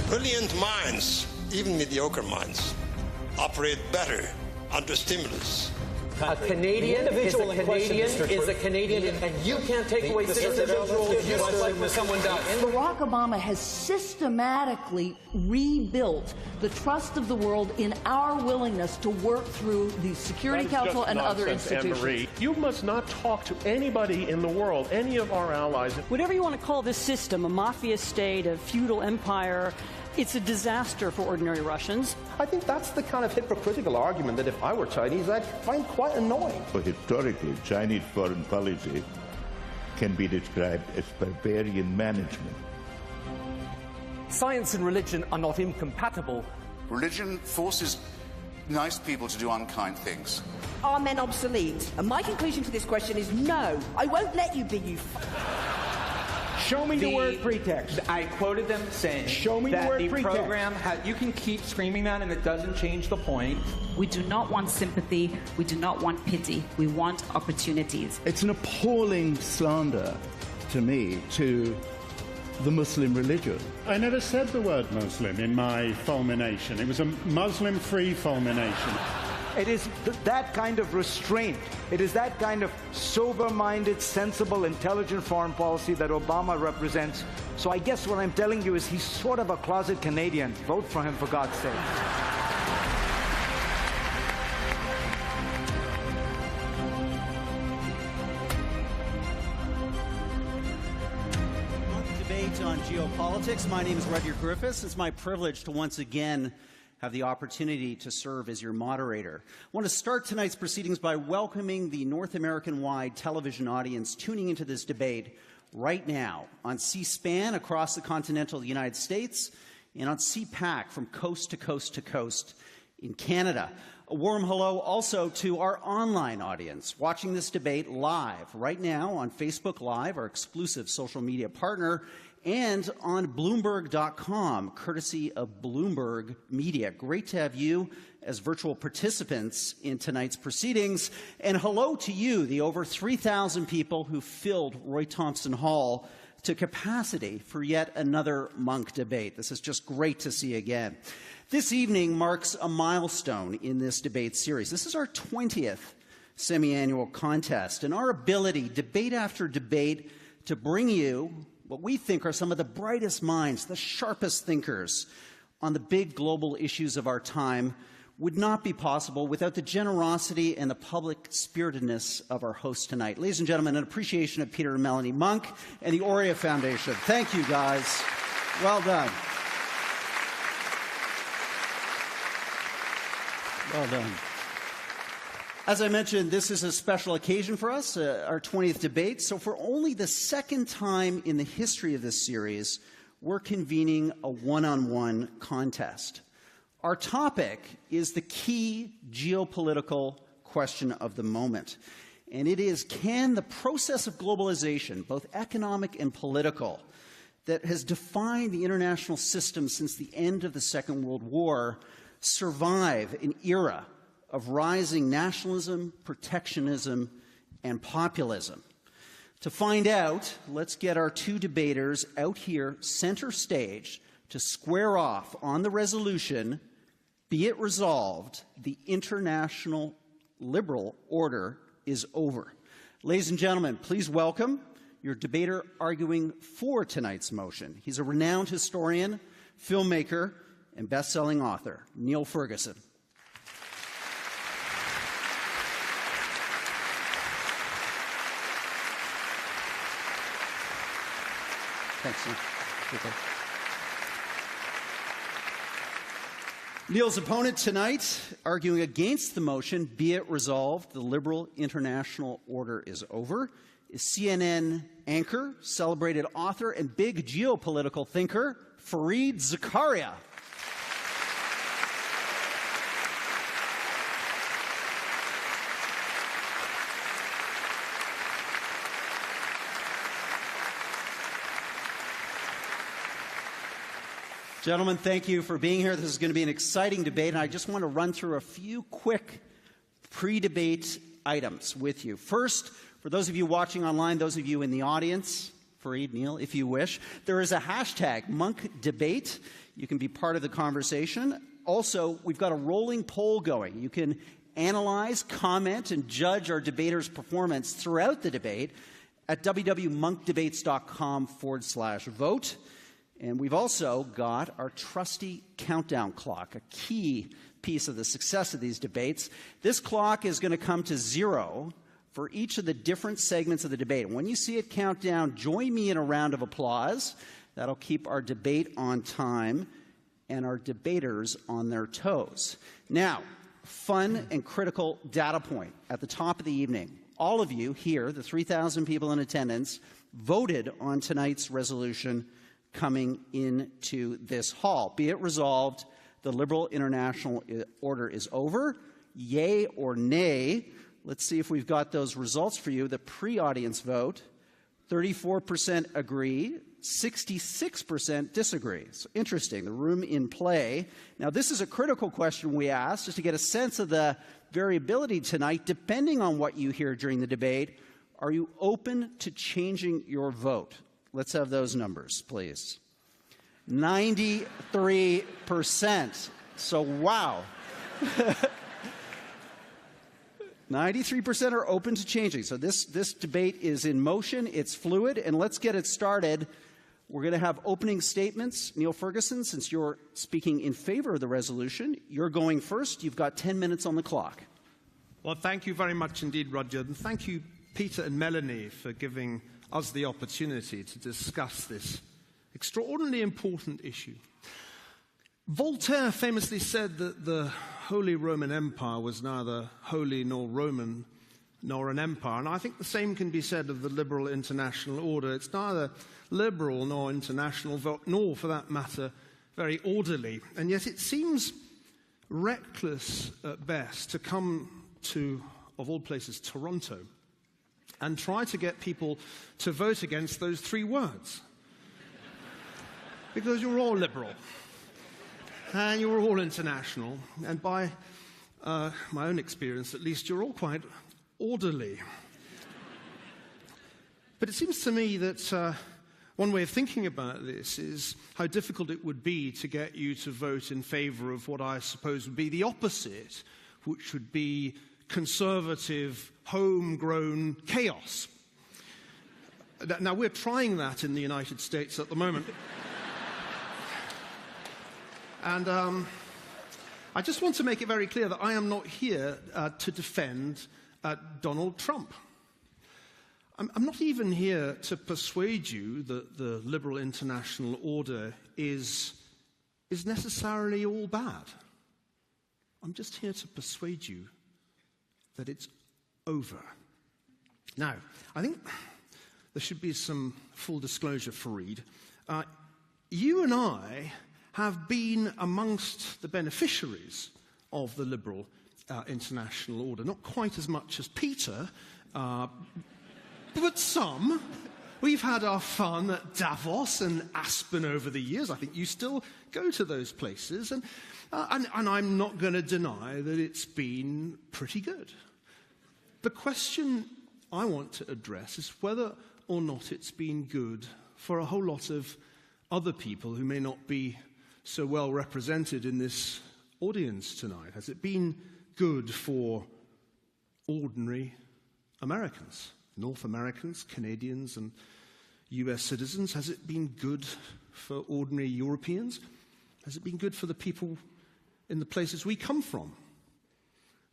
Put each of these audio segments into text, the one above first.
Brilliant minds, even mediocre minds, operate better under stimulus. A Canadian is a Canadian, and you can't take away citizenship when someone does. Barack Obama has systematically rebuilt the trust of the world in our willingness to work through the Security Council and other institutions. Anne-Marie. You must not talk to anybody in the world, any of our allies. Whatever you want to call this system, a mafia state, a feudal empire, it's a disaster for ordinary Russians. I think that's the kind of hypocritical argument that if I were Chinese, I'd find quite annoying. So historically, Chinese foreign policy can be described as barbarian management. Science and religion are not incompatible. Religion forces nice people to do unkind things. Are men obsolete? And my conclusion to this question is no. I won't let you be, you Show me the word pretext. I quoted them saying Show me that the word the pretext. program you can keep screaming that and it doesn't change the point. We do not want sympathy. We do not want pity. We want opportunities. It's an appalling slander to me, to the Muslim religion. I never said the word Muslim in my fulmination. It was a Muslim-free fulmination. It is that kind of restraint. It is that kind of sober-minded, sensible, intelligent foreign policy that Obama represents. So I guess what I'm telling you is he's sort of a closet Canadian. Vote for him, for God's sake. Debate on geopolitics. My name is Rudyard Griffiths. It's my privilege to once again have the opportunity to serve as your moderator. I want to start tonight's proceedings by welcoming the North American-wide television audience tuning into this debate right now on C-SPAN across the continental United States and on CPAC from coast to coast to coast in Canada. A warm hello also to our online audience watching this debate live right now on Facebook Live, our exclusive social media partner, and on Bloomberg.com, courtesy of Bloomberg Media. Great to have you as virtual participants in tonight's proceedings. And hello to you, the over 3,000 people who filled Roy Thompson Hall to capacity for yet another Munk debate. This is just great to see again. This evening marks a milestone in this debate series. This is our 20th semi-annual contest, and our ability, debate after debate, to bring you what we think are some of the brightest minds, the sharpest thinkers on the big global issues of our time would not be possible without the generosity and the public spiritedness of our host tonight. Ladies and gentlemen, an appreciation of Peter and Melanie Munk and the Aurea Foundation. Thank you, guys. Well done. Well done. As I mentioned, this is a special occasion for us, our 20th debate. So for only the second time in the history of this series, we're convening a one-on-one contest. Our topic is the key geopolitical question of the moment. And it is, can the process of globalization, both economic and political, that has defined the international system since the end of the Second World War, survive an era of rising nationalism, protectionism, and populism? To find out, let's get our two debaters out here center stage to square off on the resolution, be it resolved, the international liberal order is over. Ladies and gentlemen, please welcome your debater arguing for tonight's motion. He's a renowned historian, filmmaker, and best-selling author, Niall Ferguson. Thanks, Niall. Niall's opponent tonight, arguing against the motion, be it resolved, the liberal international order is over, is CNN anchor, celebrated author, and big geopolitical thinker, Zakaria. Gentlemen, thank you for being here. This is going to be an exciting debate, and I just want to run through a few quick pre-debate items with you. First, for those of you watching online, those of you in the audience, Fareed, Niall, if you wish, there is a hashtag, Munk Debate. You can be part of the conversation. Also, we've got a rolling poll going. You can analyze, comment, and judge our debaters' performance throughout the debate at www.monkdebates.com/vote. And we've also got our trusty countdown clock, a key piece of the success of these debates. This clock is going to come to 0 for each of the different segments of the debate. And when you see it count down, join me in a round of applause. That'll keep our debate on time and our debaters on their toes. Now, fun and critical data point at the top of the evening. All of you here, the 3,000 people in attendance, voted on tonight's resolution coming into this hall. Be it resolved, the Liberal International Order is over. Yay or nay? Let's see if we've got those results for you. The pre-audience vote, 34% agree, 66% disagree. So interesting, the room in play. Now, this is a critical question we asked just to get a sense of the variability tonight. Depending on what you hear during the debate, are you open to changing your vote? Let's have those numbers, please. 93%. So, wow. 93% are open to changing. So this debate is in motion. It's fluid. And let's get it started. We're going to have opening statements. Neil Ferguson, since you're speaking in favor of the resolution, you're going first. You've got 10 minutes on the clock. Well, thank you very much indeed, Roger. And thank you, Peter and Melanie, for giving us the opportunity to discuss this extraordinarily important issue. Voltaire famously said that the Holy Roman Empire was neither holy nor Roman nor an empire. And I think the same can be said of the Liberal International Order. It's neither liberal nor international, nor, for that matter, very orderly. And yet it seems reckless at best to come to, of all places, Toronto, and try to get people to vote against those three words. Because you're all liberal. And you're all international, and by my own experience, at least, you're all quite orderly. But it seems to me that one way of thinking about this is how difficult it would be to get you to vote in favor of what I suppose would be the opposite, which would be conservative, homegrown chaos. Now, we're trying that in the United States at the moment. And I just want to make it very clear that I am not here to defend Donald Trump. I'm not even here to persuade you that the Liberal International Order is necessarily all bad. I'm just here to persuade you that it's over. Now, I think there should be some full disclosure for Reid. You and I have been amongst the beneficiaries of the Liberal International Order. Not quite as much as Peter, but some. We've had our fun at Davos and Aspen over the years. I think you still go to those places. And I'm not going to deny that it's been pretty good. The question I want to address is whether or not it's been good for a whole lot of other people who may not be so well represented in this audience tonight. Has it been good for ordinary Americans, North Americans, Canadians, and US citizens? Has it been good for ordinary Europeans? Has it been good for the people in the places we come from?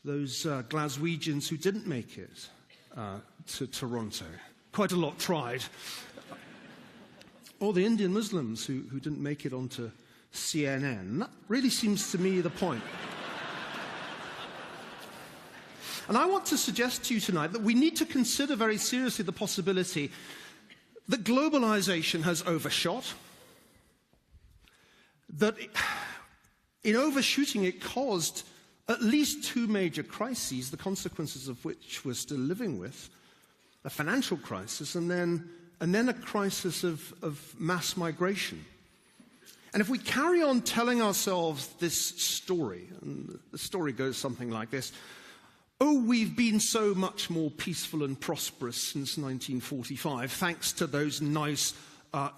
Those Glaswegians who didn't make it to Toronto. Quite a lot tried. Or the Indian Muslims who didn't make it onto CNN. That really seems to me the point. And I want to suggest to you tonight that we need to consider very seriously the possibility that globalization has overshot, that in overshooting it caused at least two major crises, the consequences of which we're still living with, a financial crisis and then a crisis of mass migration. And if we carry on telling ourselves this story, and the story goes something like this: oh, we've been so much more peaceful and prosperous since 1945, thanks to those nice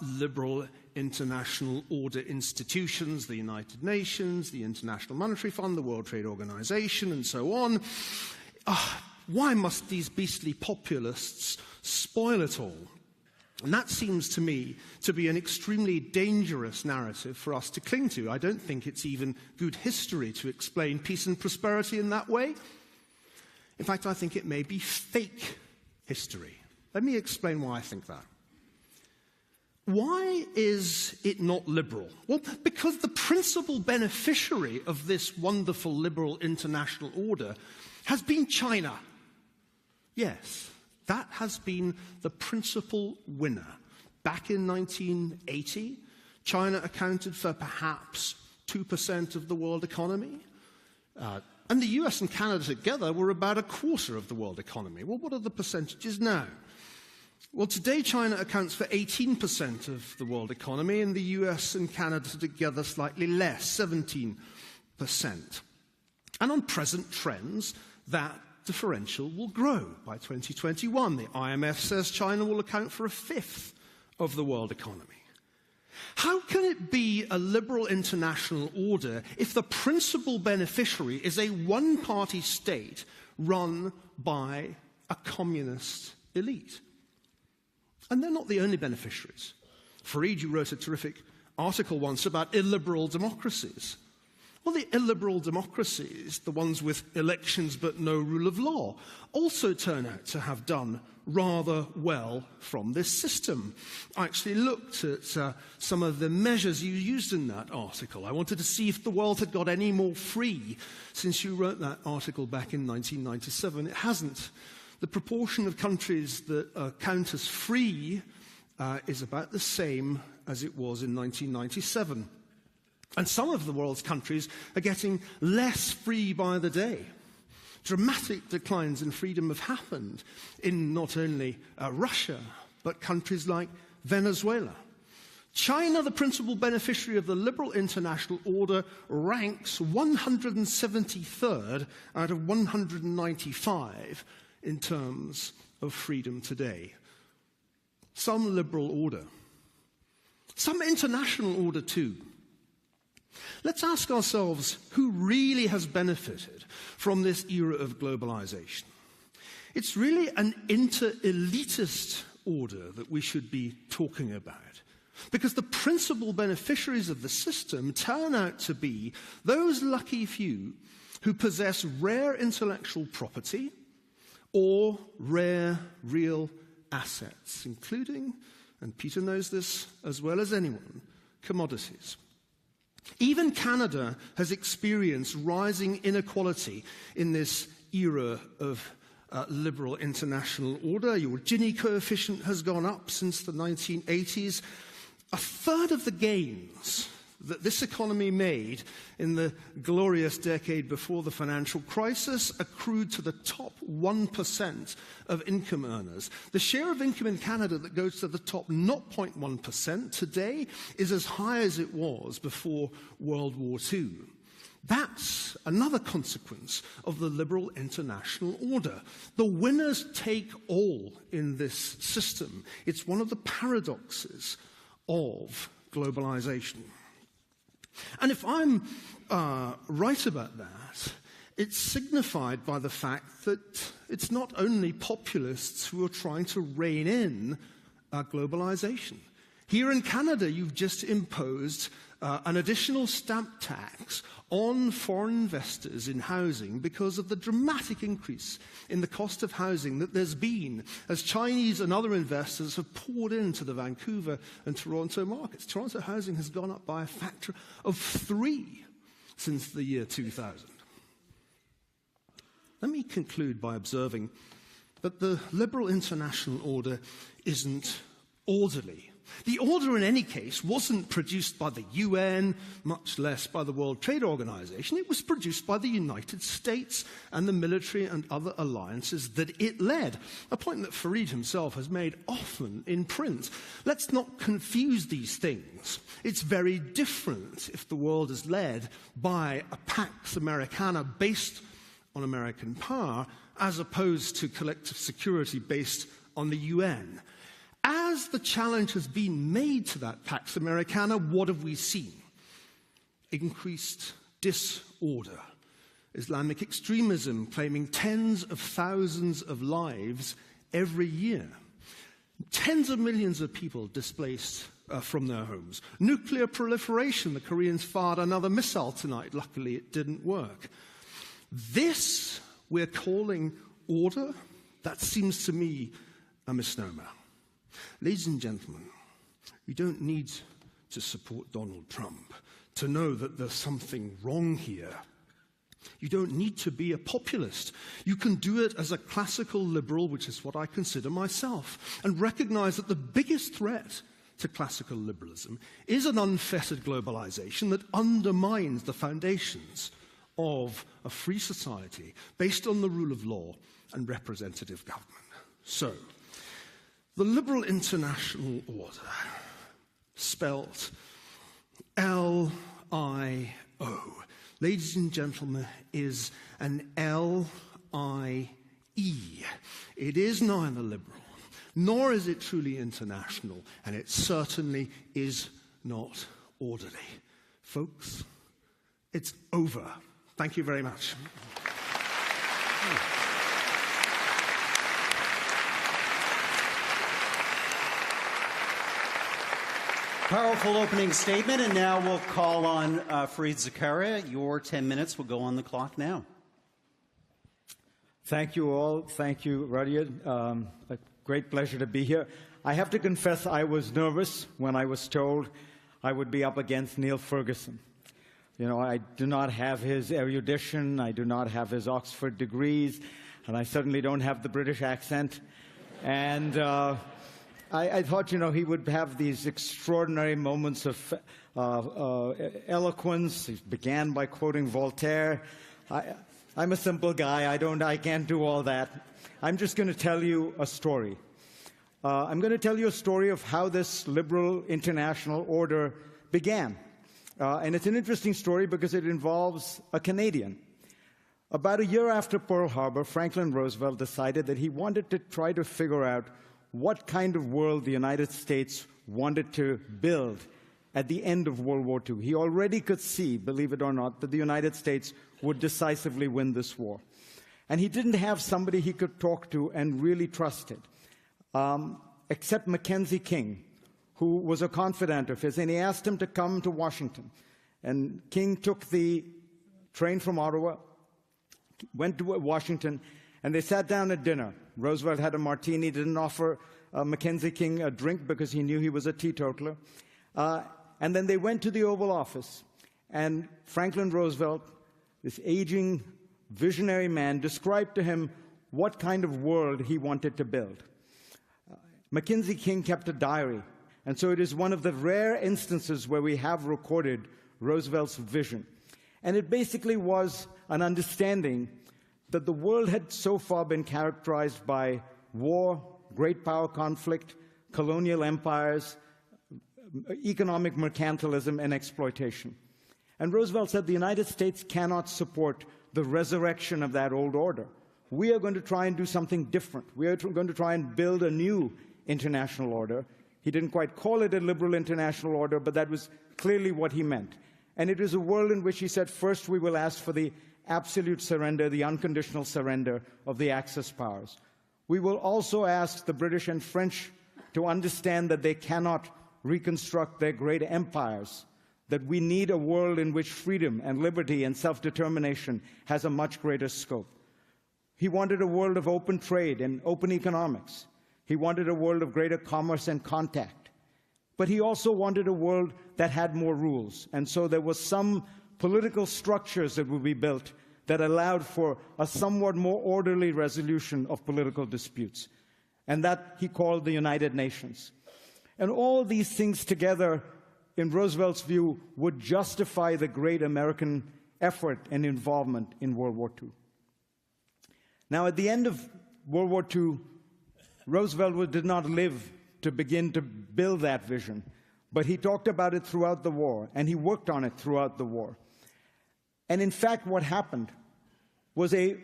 liberal international order institutions, the United Nations, the International Monetary Fund, the World Trade Organization, and so on. Why must these beastly populists spoil it all? And that seems to me to be an extremely dangerous narrative for us to cling to. I don't think it's even good history to explain peace and prosperity in that way. In fact, I think it may be fake history. Let me explain why I think that. Why is it not liberal? Well, because the principal beneficiary of this wonderful liberal international order has been China. Yes, that has been the principal winner. Back in 1980, China accounted for perhaps 2% of the world economy. And the US and Canada together were about a quarter of the world economy. Well, what are the percentages now? Well, today China accounts for 18% of the world economy, and the US and Canada together slightly less, 17%. And on present trends, that differential will grow by 2021. The IMF says China will account for a fifth of the world economy. How can it be a liberal international order if the principal beneficiary is a one-party state run by a communist elite? And they're not the only beneficiaries. Fareed, you wrote a terrific article once about illiberal democracies. Well, the illiberal democracies, the ones with elections but no rule of law, also turn out to have done rather well from this system. I actually looked at some of the measures you used in that article. I wanted to see if the world had got any more free since you wrote that article back in 1997. It hasn't. The proportion of countries that count as free is about the same as it was in 1997. And some of the world's countries are getting less free by the day. Dramatic declines in freedom have happened in not only Russia, but countries like Venezuela. China, the principal beneficiary of the liberal international order, ranks 173rd out of 195 in terms of freedom today. Some liberal order. Some international order too. Let's ask ourselves who really has benefited from this era of globalization. It's really an inter-elitist order that we should be talking about, because the principal beneficiaries of the system turn out to be those lucky few who possess rare intellectual property or rare real assets, including, and Peter knows this as well as anyone, commodities. Even Canada has experienced rising inequality in this era of liberal international order. Your Gini coefficient has gone up since the 1980s. A third of the gains that this economy made in the glorious decade before the financial crisis accrued to the top 1% of income earners. The share of income in Canada that goes to the top 0.1% today is as high as it was before World War II. That's another consequence of the liberal international order. The winners take all in this system. It's one of the paradoxes of globalization. And if I'm right about that, it's signified by the fact that it's not only populists who are trying to rein in globalization. Here in Canada, you've just imposed an additional stamp tax on foreign investors in housing because of the dramatic increase in the cost of housing that there's been as Chinese and other investors have poured into the Vancouver and Toronto markets. Toronto housing has gone up by a factor of 3 since the year 2000. Let me conclude by observing that the liberal international order isn't orderly. The order, in any case, wasn't produced by the UN, much less by the World Trade Organization. It was produced by the United States and the military and other alliances that it led, a point that Fareed himself has made often in print. Let's not confuse these things. It's very different if the world is led by a Pax Americana based on American power, as opposed to collective security based on the UN. As as the challenge has been made to that Pax Americana, what have we seen? Increased disorder, Islamic extremism claiming tens of thousands of lives every year, tens of millions of people displaced from their homes, nuclear proliferation. The Koreans fired another missile tonight. Luckily, it didn't work. This we're calling order? That seems to me a misnomer. Ladies and gentlemen, you don't need to support Donald Trump to know that there's something wrong here. You don't need to be a populist. You can do it as a classical liberal, which is what I consider myself, and recognize that the biggest threat to classical liberalism is an unfettered globalization that undermines the foundations of a free society based on the rule of law and representative government. So, the liberal international order, spelt L-I-O, ladies and gentlemen, is an L-I-E. It is neither liberal, nor is it truly international, and it certainly is not orderly. Folks, it's over. Thank you very much. Powerful opening statement, and now we'll call on Fareed Zakaria. Your 10 minutes will go on the clock now. Thank you all. Thank you, Rudyard. A great pleasure to be here. I have to confess I was nervous when I was told I would be up against Niall Ferguson. You know, I do not have his erudition, I do not have his Oxford degrees, and I certainly don't have the British accent. And I thought, you know, he would have these extraordinary moments of eloquence. He began by quoting Voltaire. I'm a simple guy. I can't do all that. I'm just going to tell you a story. I'm going to tell you a story of how this liberal international order began. And it's an interesting story because it involves a Canadian. About a year after Pearl Harbor, Franklin Roosevelt decided that he wanted to try to figure out what kind of world the United States wanted to build at the end of World War II. He already could see, believe it or not, that the United States would decisively win this war. And he didn't have somebody he could talk to and really trusted, except Mackenzie King, who was a confidant of his, and he asked him to come to Washington. And King took the train from Ottawa, went to Washington, and they sat down at dinner. Roosevelt had a martini, didn't offer Mackenzie King a drink because he knew he was a teetotaler. And then they went to the Oval Office, and Franklin Roosevelt, this aging, visionary man, described to him what kind of world he wanted to build. Mackenzie King kept a diary, and so it is one of the rare instances where we have recorded Roosevelt's vision. And it basically was an understanding that the world had so far been characterized by war, great power conflict, colonial empires, economic mercantilism, and exploitation. And Roosevelt said the United States cannot support the resurrection of that old order. We are going to try and do something different. We are going to try and build a new international order. He didn't quite call it a liberal international order, but that was clearly what he meant. And it is a world in which he said, first we will ask for the absolute surrender, the unconditional surrender of the Axis powers. We will also ask the British and French to understand that they cannot reconstruct their great empires, that we need a world in which freedom and liberty and self-determination has a much greater scope. He wanted a world of open trade and open economics. He wanted a world of greater commerce and contact. But he also wanted a world that had more rules. And so there was some political structures that would be built that allowed for a somewhat more orderly resolution of political disputes. And that he called the United Nations. And all these things together, in Roosevelt's view, would justify the great American effort and involvement in World War II. Now, at the end of World War II, Roosevelt did not live to begin to build that vision, but he talked about it throughout the war, and he worked on it throughout the war. And in fact, what happened was a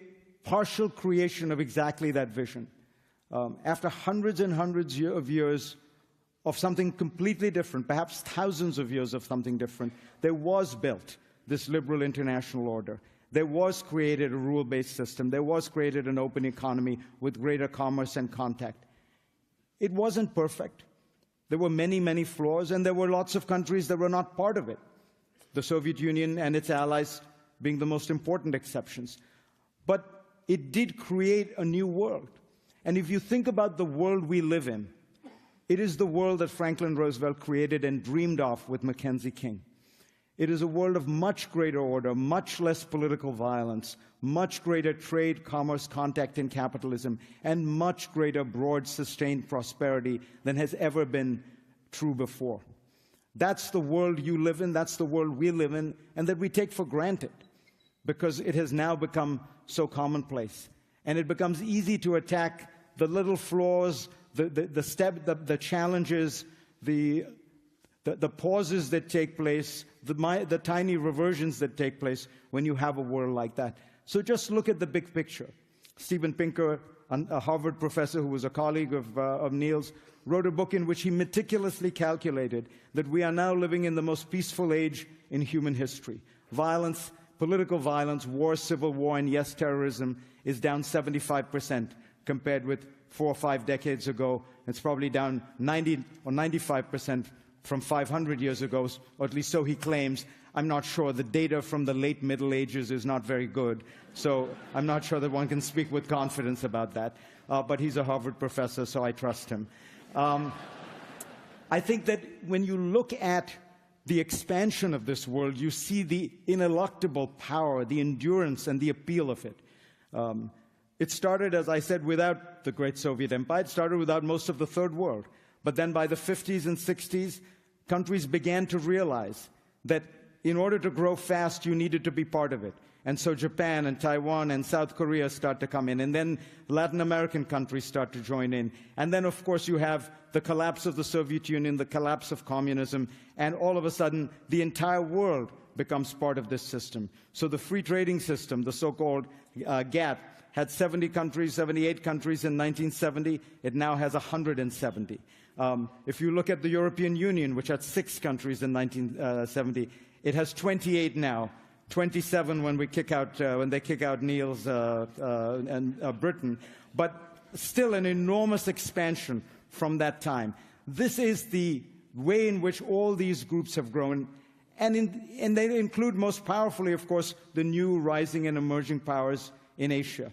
partial creation of exactly that vision. After hundreds and hundreds of years of something completely different, perhaps thousands of years of something different, there was built this liberal international order. There was created a rule-based system. There was created an open economy with greater commerce and contact. It wasn't perfect. There were many, many flaws, and there were lots of countries that were not part of it, the Soviet Union and its allies being the most important exceptions. But it did create a new world. And if you think about the world we live in, it is the world that Franklin Roosevelt created and dreamed of with Mackenzie King. It is a world of much greater order, much less political violence, much greater trade, commerce, contact, and capitalism, and much greater broad, sustained prosperity than has ever been true before. That's the world you live in, that's the world we live in, and that we take for granted because it has now become so commonplace. And it becomes easy to attack the little flaws, the challenges, the pauses that take place, the tiny reversions that take place when you have a world like that. So just look at the big picture. Steven Pinker, a Harvard professor who was a colleague of Niall's, wrote a book in which he meticulously calculated that we are now living in the most peaceful age in human history. Violence, political violence, war, civil war, and yes, terrorism is down 75% compared with 4 or 5 decades ago. It's probably down 90 or 95% from 500 years ago, or at least so he claims. I'm not sure. The data from the late Middle Ages is not very good, so I'm not sure that one can speak with confidence about that. But he's a Harvard professor, so I trust him. I think that when you look at the expansion of this world, you see the ineluctable power, the endurance, and the appeal of it. It started, as I said, without the great Soviet Empire. It started without most of the Third World. But then by the 50s and 60s, countries began to realize that in order to grow fast, you needed to be part of it. And so Japan and Taiwan and South Korea start to come in. And then Latin American countries start to join in. And then, of course, you have the collapse of the Soviet Union, the collapse of communism, and all of a sudden, the entire world becomes part of this system. So the free trading system, the so-called GATT, had 70 countries, 78 countries in 1970. It now has 170. If you look at the European Union, which had 6 countries in 1970, it has 28 now. 27 when they kick out Niall's and Britain, but still an enormous expansion from that time. This is the way in which all these groups have grown, and they include most powerfully, of course, the new rising and emerging powers in Asia.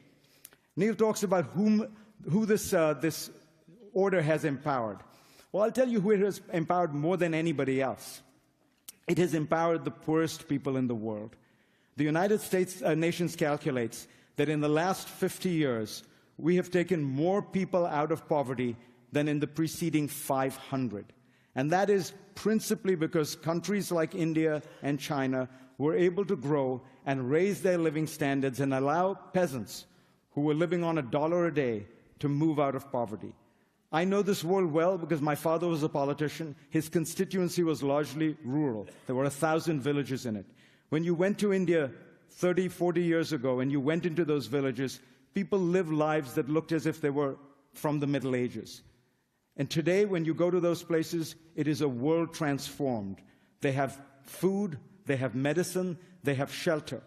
Niall talks about who this order has empowered. Well, I'll tell you who it has empowered more than anybody else. It has empowered the poorest people in the world. The United States Nations calculates that in the last 50 years, we have taken more people out of poverty than in the preceding 500. And that is principally because countries like India and China were able to grow and raise their living standards and allow peasants who were living on $1 a day to move out of poverty. I know this world well because my father was a politician. His constituency was largely rural. There were 1,000 villages in it. When you went to India 30, 40 years ago and you went into those villages, people lived lives that looked as if they were from the Middle Ages. And today, when you go to those places, it is a world transformed. They have food, they have medicine, they have shelter.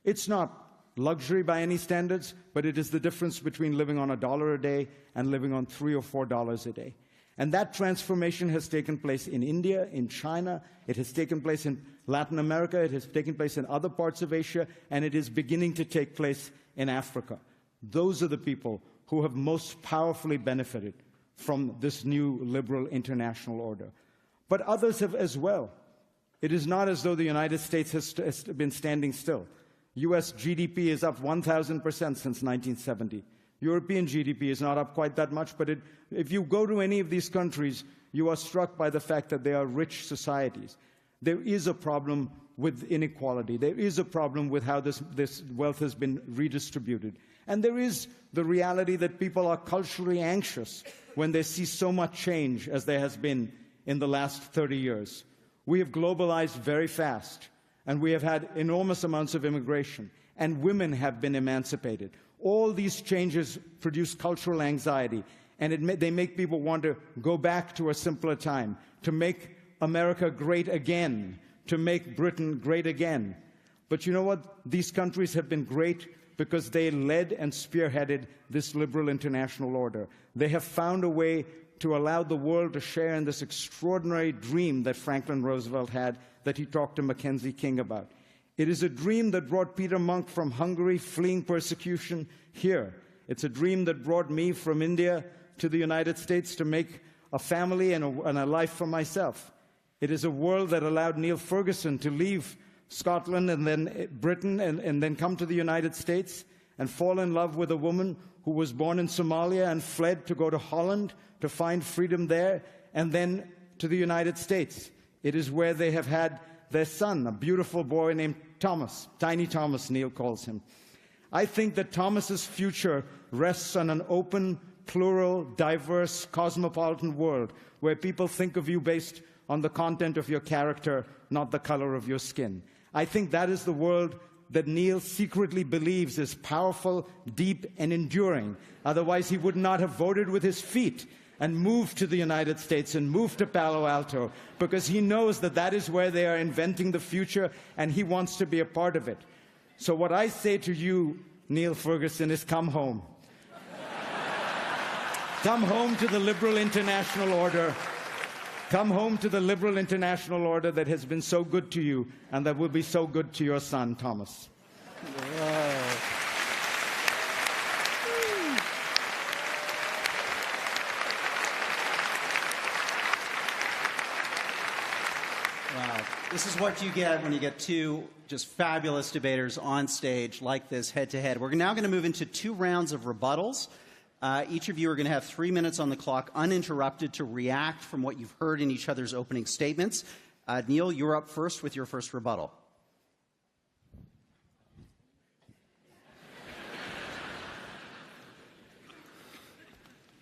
It's not luxury by any standards, but it is the difference between living on $1 a day and living on $3 or $4 a day. And that transformation has taken place in India, in China, it has taken place in Latin America, it has taken place in other parts of Asia, and it is beginning to take place in Africa. Those are the people who have most powerfully benefited from this new liberal international order. But others have as well. It is not as though the United States has been standing still. US GDP is up 1,000% since 1970. European GDP is not up quite that much, but if you go to any of these countries, you are struck by the fact that they are rich societies. There is a problem with inequality. There is a problem with how this wealth has been redistributed. And there is the reality that people are culturally anxious when they see so much change as there has been in the last 30 years. We have globalized very fast, and we have had enormous amounts of immigration, and women have been emancipated. All these changes produce cultural anxiety, And they make people want to go back to a simpler time, to make America great again, to make Britain great again. But you know what? These countries have been great because they led and spearheaded this liberal international order. They have found a way to allow the world to share in this extraordinary dream that Franklin Roosevelt had, that he talked to Mackenzie King about. It is a dream that brought Peter Munk from Hungary, fleeing persecution, here. It's a dream that brought me from India to the United States to make a family and a life for myself. It is a world that allowed Niall Ferguson to leave Scotland and then Britain and then come to the United States and fall in love with a woman who was born in Somalia and fled to go to Holland to find freedom there, and then to the United States. It is where they have had their son, a beautiful boy named Thomas. Tiny Thomas, Niall calls him. I think that Thomas's future rests on an open, plural, diverse, cosmopolitan world where people think of you based on the content of your character, not the color of your skin. I think that is the world that Niall secretly believes is powerful, deep, and enduring. Otherwise, he would not have voted with his feet and moved to the United States and moved to Palo Alto, because he knows that that is where they are inventing the future, and he wants to be a part of it. So what I say to you, Niall Ferguson, is come home. Come home to the liberal international order. Come home to the liberal international order that has been so good to you and that will be so good to your son, Thomas. Wow. This is what you get when you get two just fabulous debaters on stage like this, head-to-head. We're now going to move into 2 rounds of rebuttals. Each of you are going to have 3 minutes on the clock, uninterrupted, to react from what you've heard in each other's opening statements. Niall, you're up first with your first rebuttal.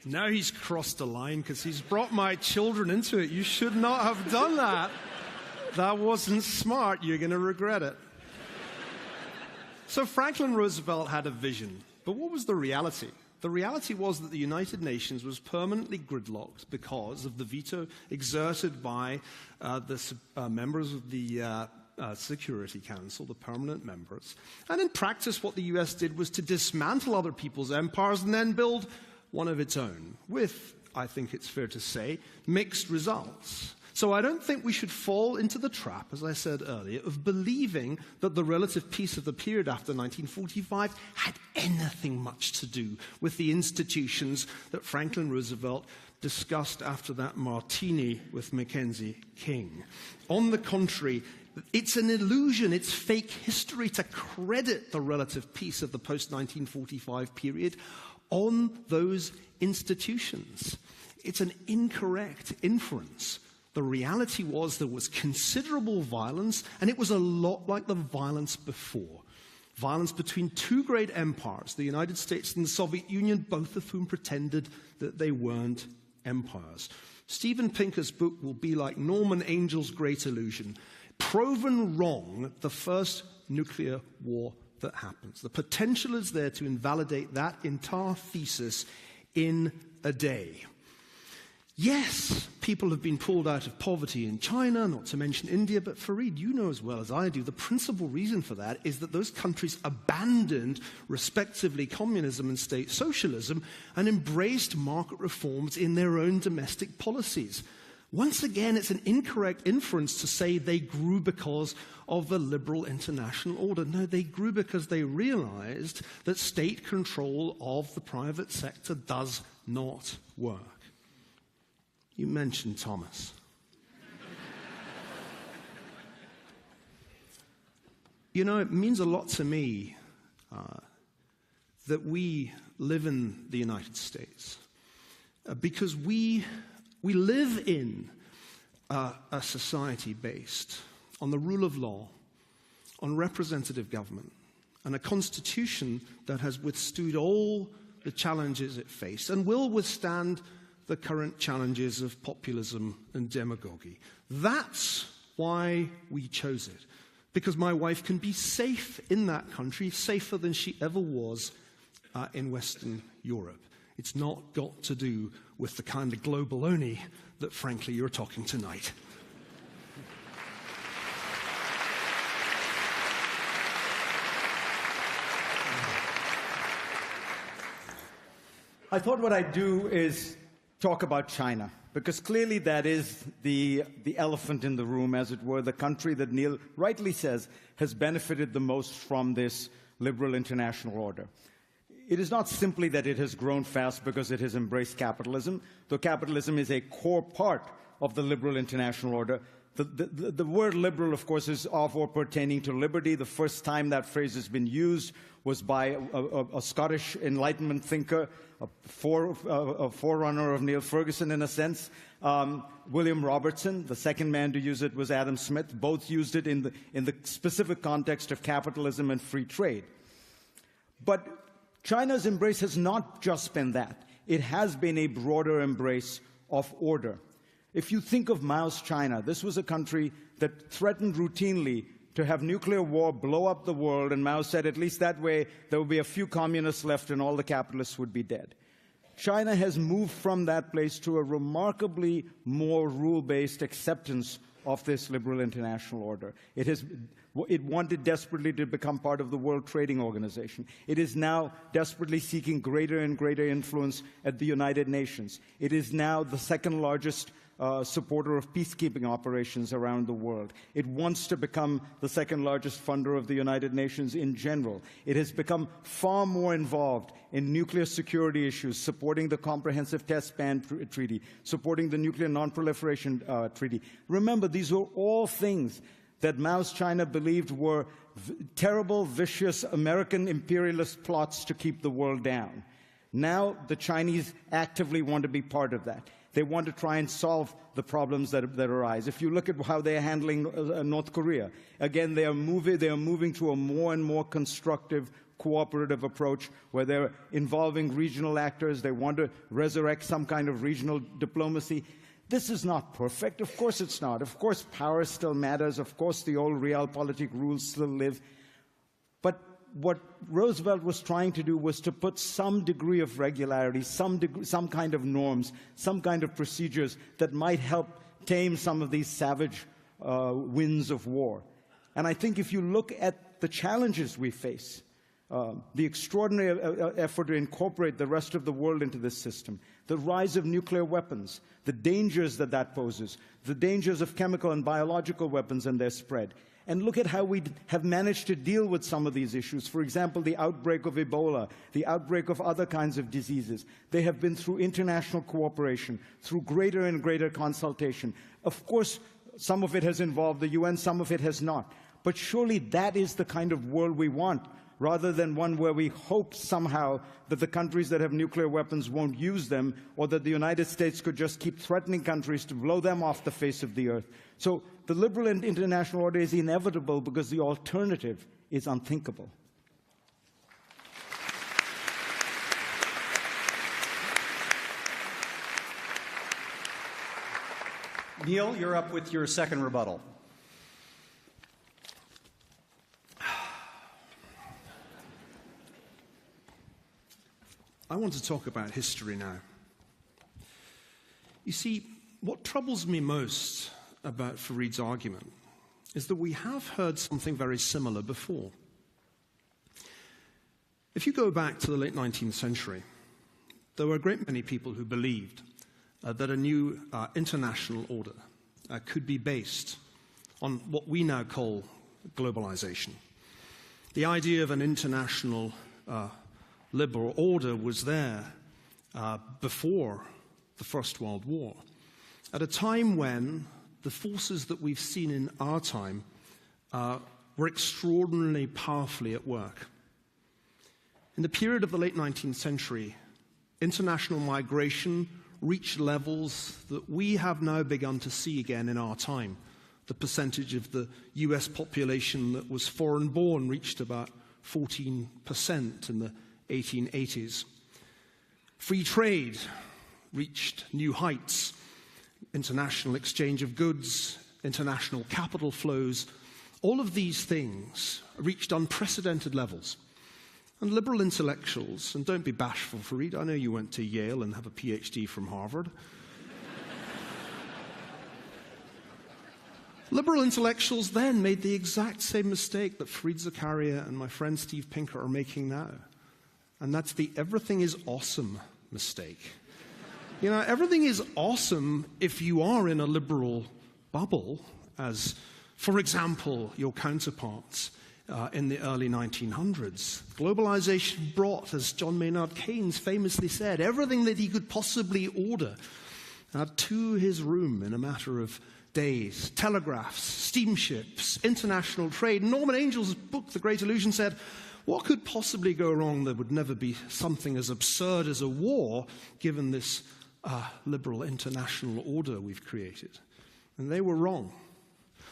Now he's crossed the line because he's brought my children into it. You should not have done that. That wasn't smart. You're going to regret it. So Franklin Roosevelt had a vision. But what was the reality? The reality was that the United Nations was permanently gridlocked because of the veto exerted by the members of the Security Council, the permanent members. And in practice, what the US did was to dismantle other people's empires and then build one of its own, with, I think it's fair to say, mixed results. So I don't think we should fall into the trap, as I said earlier, of believing that the relative peace of the period after 1945 had anything much to do with the institutions that Franklin Roosevelt discussed after that martini with Mackenzie King. On the contrary, it's an illusion, it's fake history to credit the relative peace of the post-1945 period on those institutions. It's an incorrect inference. The reality was there was considerable violence, and it was a lot like the violence before. Violence between 2 great empires, the United States and the Soviet Union, both of whom pretended that they weren't empires. Steven Pinker's book will be like Norman Angel's Great Illusion. Proven wrong, the first nuclear war that happens. The potential is there to invalidate that entire thesis in a day. Yes, people have been pulled out of poverty in China, not to mention India, but Fareed, you know as well as I do, the principal reason for that is that those countries abandoned, respectively, communism and state socialism and embraced market reforms in their own domestic policies. Once again, it's an incorrect inference to say they grew because of the liberal international order. No, they grew because they realized that state control of the private sector does not work. You mentioned Thomas. You know, it means a lot to me that we live in the United States because we live in a society based on the rule of law, on representative government, and a constitution that has withstood all the challenges it faced and will withstand the current challenges of populism and demagoguery. That's why we chose it, because my wife can be safe in that country, safer than she ever was in Western Europe. It's not got to do with the kind of globaloney that, frankly, you're talking tonight. I thought what I'd do is talk about China, because clearly that is the elephant in the room, as it were, the country that Niall rightly says has benefited the most from this liberal international order. It is not simply that it has grown fast because it has embraced capitalism, though capitalism is a core part of the liberal international order. The word liberal, of course, is of or pertaining to liberty. The first time that phrase has been used was by a Scottish Enlightenment thinker, a forerunner of Niall Ferguson, in a sense. William Robertson, the second man to use it, was Adam Smith. Both used it in the specific context of capitalism and free trade. But China's embrace has not just been that. It has been a broader embrace of order. If you think of Mao's China, this was a country that threatened routinely to have nuclear war blow up the world, and Mao said at least that way there would be a few communists left and all the capitalists would be dead. China has moved from that place to a remarkably more rule-based acceptance of this liberal international order. It wanted desperately to become part of the World Trading Organization. It is now desperately seeking greater and greater influence at the United Nations. It is now the second largest supporter of peacekeeping operations around the world. It wants to become the second largest funder of the United Nations in general. It has become far more involved in nuclear security issues, supporting the Comprehensive Test Ban Treaty, supporting the Nuclear Non-Proliferation Treaty. Remember, these were all things that Mao's China believed were terrible, vicious American imperialist plots to keep the world down. Now the Chinese actively want to be part of that. They want to try and solve the problems that arise. If you look at how they're handling North Korea, again, they are moving to a more and more constructive, cooperative approach where they're involving regional actors. They want to resurrect some kind of regional diplomacy. This is not perfect. Of course it's not. Of course power still matters. Of course the old realpolitik rules still live. But what Roosevelt was trying to do was to put some degree of regularity, some kind of norms, some kind of procedures that might help tame some of these savage winds of war. And I think if you look at the challenges we face, the extraordinary effort to incorporate the rest of the world into this system, the rise of nuclear weapons, the dangers that poses, the dangers of chemical and biological weapons and their spread, and look at how we have managed to deal with some of these issues. For example, the outbreak of Ebola, the outbreak of other kinds of diseases. They have been through international cooperation, through greater and greater consultation. Of course, some of it has involved the UN, some of it has not. But surely that is the kind of world we want, rather than one where we hope somehow that the countries that have nuclear weapons won't use them, or that the United States could just keep threatening countries to blow them off the face of the earth. So the liberal and international order is inevitable because the alternative is unthinkable. Niall, you're up with your second rebuttal. I want to talk about history now. You see, what troubles me most about Fareed's argument is that we have heard something very similar before. If you go back to the late 19th century, there were a great many people who believed that a new international order could be based on what we now call globalization. The idea of an international liberal order was there before the First World War, at a time when the forces that we've seen in our time were extraordinarily powerfully at work. In the period of the late 19th century, international migration reached levels that we have now begun to see again in our time. The percentage of the US population that was foreign-born reached about 14% in the 1880s. Free trade reached new heights. International exchange of goods, international capital flows, all of these things reached unprecedented levels. And liberal intellectuals, and don't be bashful, Fareed, I know you went to Yale and have a PhD from Harvard. Liberal intellectuals then made the exact same mistake that Fareed Zakaria and my friend Steve Pinker are making now. And that's the everything is awesome mistake. You know, everything is awesome if you are in a liberal bubble, as, for example, your counterparts in the early 1900s. Globalization brought, as John Maynard Keynes famously said, everything that he could possibly order to his room in a matter of days. Telegraphs, steamships, international trade. Norman Angel's book, The Great Illusion, said, what could possibly go wrong? There would never be something as absurd as a war, given this liberal international order we've created. And they were wrong.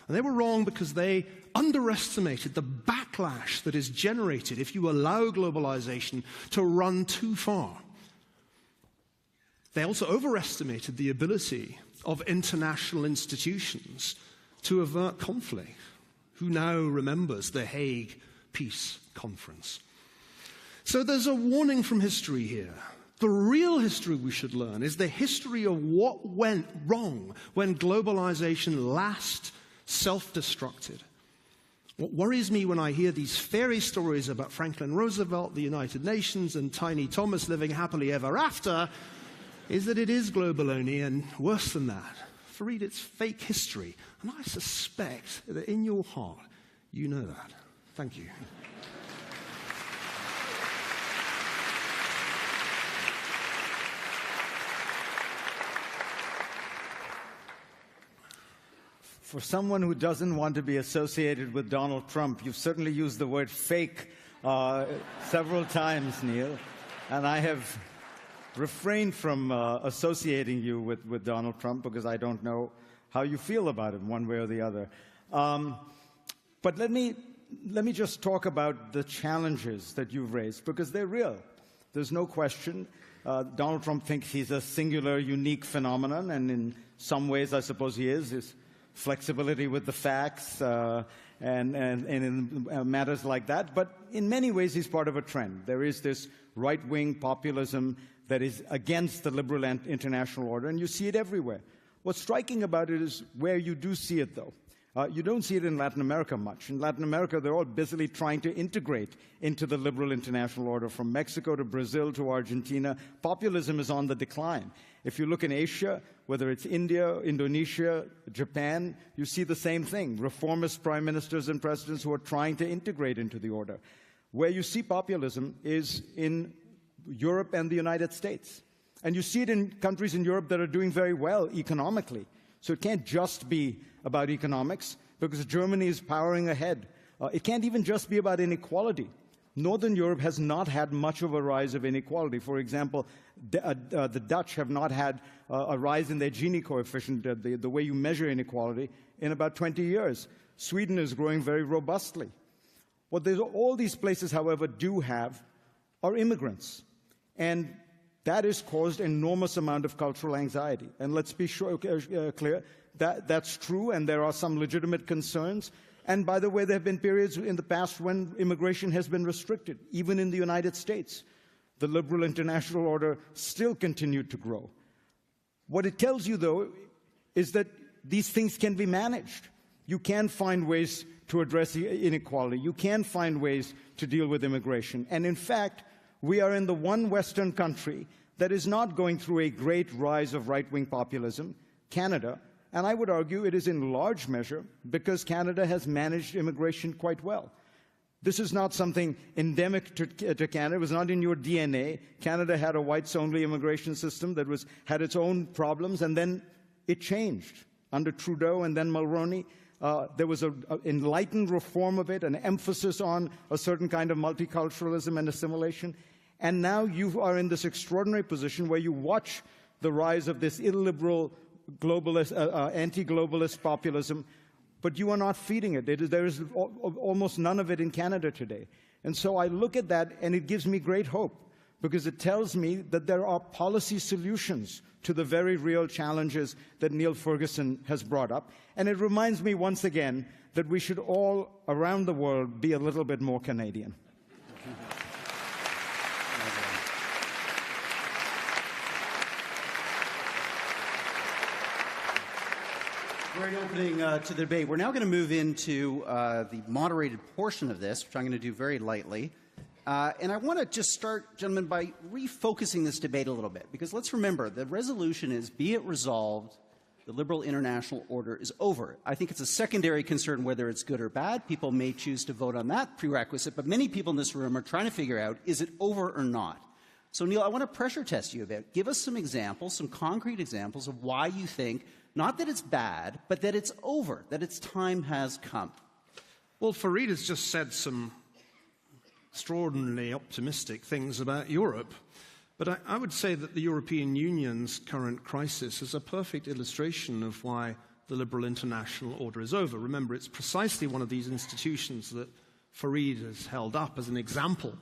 And they were wrong because they underestimated the backlash that is generated if you allow globalization to run too far. They also overestimated the ability of international institutions to avert conflict. Who now remembers the Hague Peace Conference? So there's a warning from history here. The real history we should learn is the history of what went wrong when globalization last self-destructed. What worries me when I hear these fairy stories about Franklin Roosevelt, the United Nations, and Tiny Thomas living happily ever after is that it is global only, and worse than that, Fareed, it's fake history. And I suspect that in your heart, you know that. Thank you. For someone who doesn't want to be associated with Donald Trump, you've certainly used the word fake several times, Niall, and I have refrained from associating you with Donald Trump because I don't know how you feel about him one way or the other. But let me just talk about the challenges that you've raised, because they're real. There's no question. Donald Trump thinks he's a singular, unique phenomenon, and in some ways, I suppose he is. His flexibility with the facts and in matters like that. But in many ways, he's part of a trend. There is this right-wing populism that is against the liberal and international order, and you see it everywhere. What's striking about it is where you do see it, though. You don't see it in Latin America much. In Latin America, they're all busily trying to integrate into the liberal international order. From Mexico to Brazil to Argentina, populism is on the decline. If you look in Asia, whether it's India, Indonesia, Japan, you see the same thing. Reformist prime ministers and presidents who are trying to integrate into the order. Where you see populism is in Europe and the United States. And you see it in countries in Europe that are doing very well economically. So it can't just be about economics, because Germany is powering ahead. It can't even just be about inequality. Northern Europe has not had much of a rise of inequality. For example, the Dutch have not had a rise in their Gini coefficient, the way you measure inequality, in about 20 years. Sweden is growing very robustly. What all these places, however, do have are immigrants. And that has caused an enormous amount of cultural anxiety. And let's be clear, that's true, and there are some legitimate concerns. And by the way, there have been periods in the past when immigration has been restricted, even in the United States. The liberal international order still continued to grow. What it tells you, though, is that these things can be managed. You can find ways to address inequality. You can find ways to deal with immigration. And in fact, we are in the one Western country that is not going through a great rise of right-wing populism, Canada. And I would argue it is in large measure because Canada has managed immigration quite well. This is not something endemic to Canada. It was not in your DNA. Canada had a whites-only immigration system that had its own problems, and then it changed. Under Trudeau and then Mulroney, there was an enlightened reform of it, an emphasis on a certain kind of multiculturalism and assimilation. And now you are in this extraordinary position where you watch the rise of this illiberal, globalist, anti-globalist populism, but you are not feeding it. There is almost none of it in Canada today. And so I look at that, and it gives me great hope, because it tells me that there are policy solutions to the very real challenges that Niall Ferguson has brought up. And it reminds me once again that we should all, around the world, be a little bit more Canadian. Great opening to the debate. We're now going to move into the moderated portion of this, which I'm going to do very lightly. And I want to just start, gentlemen, by refocusing this debate a little bit. Because let's remember, the resolution is, be it resolved, the liberal international order is over. I think it's a secondary concern whether it's good or bad. People may choose to vote on that prerequisite, but many people in this room are trying to figure out, is it over or not? So, Neil, I want to pressure test you a bit. Give us some examples, some concrete examples of why you think, not that it's bad, but that it's over, that its time has come. Well, Fareed has just said some extraordinarily optimistic things about Europe. But I would say that the European Union's current crisis is a perfect illustration of why the liberal international order is over. Remember, it's precisely one of these institutions that Fareed has held up as an example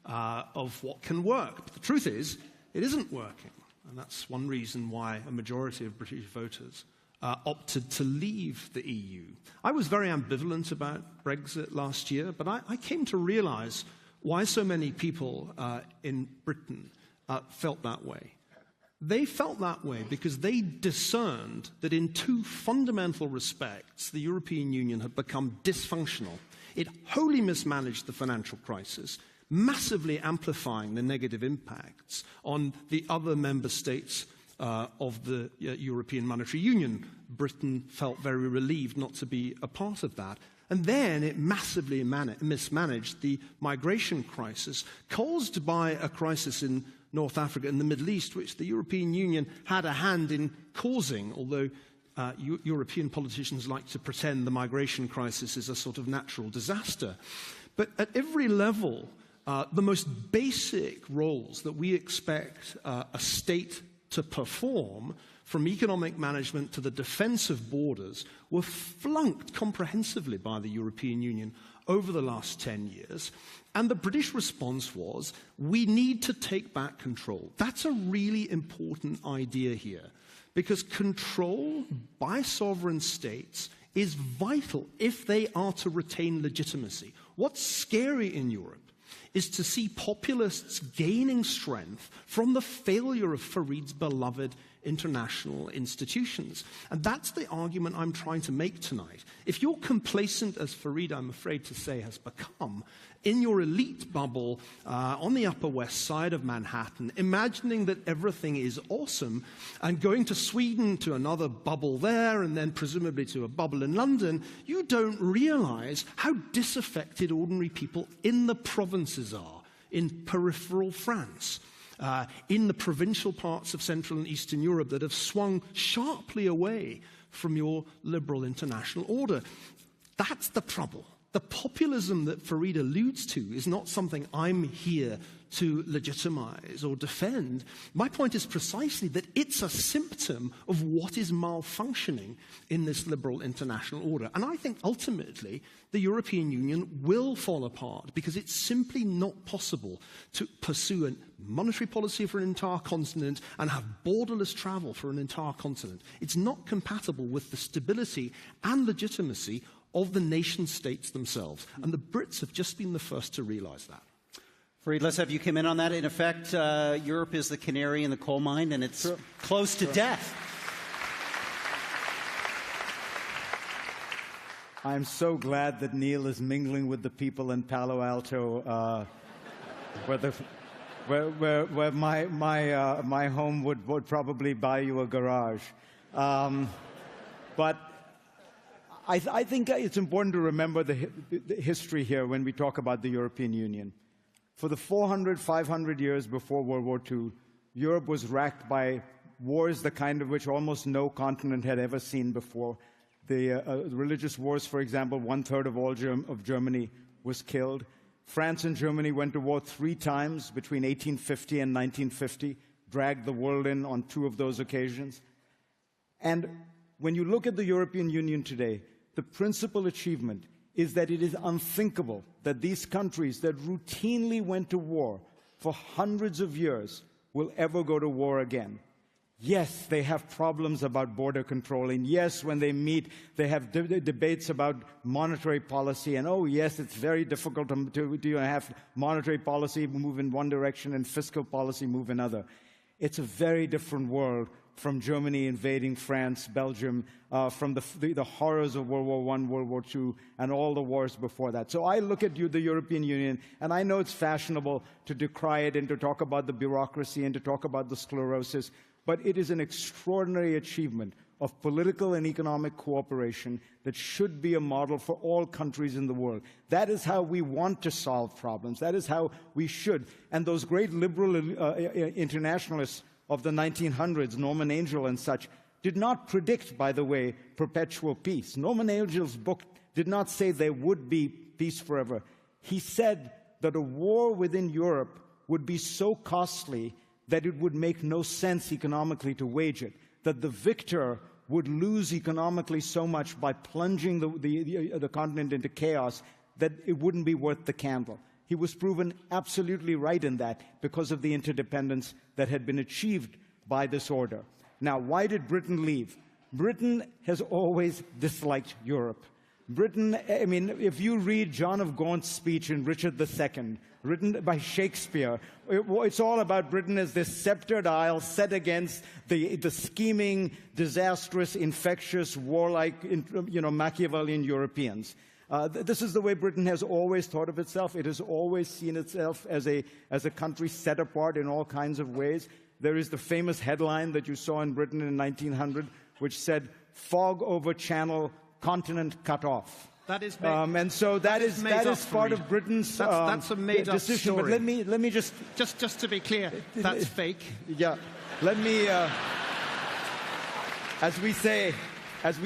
of what can work. But the truth is, it isn't working. And that's one reason why a majority of British voters opted to leave the EU. I was very ambivalent about Brexit last year, but I came to realize why so many people in Britain felt that way. They felt that way because they discerned that in two fundamental respects, the European Union had become dysfunctional. It wholly mismanaged the financial crisis, massively amplifying the negative impacts on the other member states of the European Monetary Union. Britain felt very relieved not to be a part of that. And then it massively mismanaged the migration crisis caused by a crisis in North Africa and the Middle East, which the European Union had a hand in causing, although European politicians like to pretend the migration crisis is a sort of natural disaster. But at every level, the most basic roles that we expect a state to perform, from economic management to the defense of borders, were flunked comprehensively by the European Union over the last 10 years. And the British response was, we need to take back control. That's a really important idea here, because control by sovereign states is vital if they are to retain legitimacy. What's scary in Europe is to see populists gaining strength from the failure of Fareed's beloved international institutions. And that's the argument I'm trying to make tonight. If you're complacent, as Fareed, I'm afraid to say, has become, in your elite bubble on the Upper West Side of Manhattan, imagining that everything is awesome, and going to Sweden to another bubble there, and then presumably to a bubble in London, you don't realize how disaffected ordinary people in the provinces are, in peripheral France, in the provincial parts of Central and Eastern Europe that have swung sharply away from your liberal international order. That's the trouble. The populism that Fareed alludes to is not something I'm here to legitimize or defend. My point is precisely that it's a symptom of what is malfunctioning in this liberal international order. And I think ultimately the European Union will fall apart because it's simply not possible to pursue a monetary policy for an entire continent and have borderless travel for an entire continent. It's not compatible with the stability and legitimacy of the nation states themselves. And the Brits have just been the first to realize that. Fareed, let's have you come in on that. In effect, Europe is the canary in the coal mine, and it's close to death. I'm so glad that Neil is mingling with the people in Palo Alto, where my home would probably buy you a garage. But I think it's important to remember the history here when we talk about the European Union. For the 400, 500 years before World War II, Europe was racked by wars the kind of which almost no continent had ever seen before. The religious wars, for example, 1/3 of all of Germany was killed. France and Germany went to war 3 times between 1850 and 1950, dragged the world in on 2 of those occasions. And when you look at the European Union today, the principal achievement is that it is unthinkable that these countries that routinely went to war for hundreds of years will ever go to war again. Yes, they have problems about border control, and yes, when they meet, they have debates about monetary policy, and oh yes, it's very difficult to have monetary policy move in one direction and fiscal policy move in another. It's a very different world from Germany invading France, Belgium, from the horrors of World War I, World War II, and all the wars before that. So I look at the European Union, and I know it's fashionable to decry it and to talk about the bureaucracy and to talk about the sclerosis, but it is an extraordinary achievement of political and economic cooperation that should be a model for all countries in the world. That is how we want to solve problems. That is how we should. And those great liberal internationalists of the 1900s, Norman Angell and such, did not predict, by the way, perpetual peace. Norman Angell's book did not say there would be peace forever. He said that a war within Europe would be so costly that it would make no sense economically to wage it, that the victor would lose economically so much by plunging the continent into chaos that it wouldn't be worth the candle. He was proven absolutely right in that because of the interdependence that had been achieved by this order. Now, why did Britain leave? Britain has always disliked Europe. Britain, I mean, if you read John of Gaunt's speech in Richard II, written by Shakespeare, it's all about Britain as this sceptered isle set against the scheming, disastrous, infectious, warlike, Machiavellian Europeans. This is the way Britain has always thought of itself. It has always seen itself as a country set apart in all kinds of ways. There is the famous headline that you saw in Britain in 1900, which said, "Fog over Channel, continent cut off." That is and so that is part of Britain's that's a made-up decision. story. But let me just to be clear, that's fake. Yeah, let me as we say in it's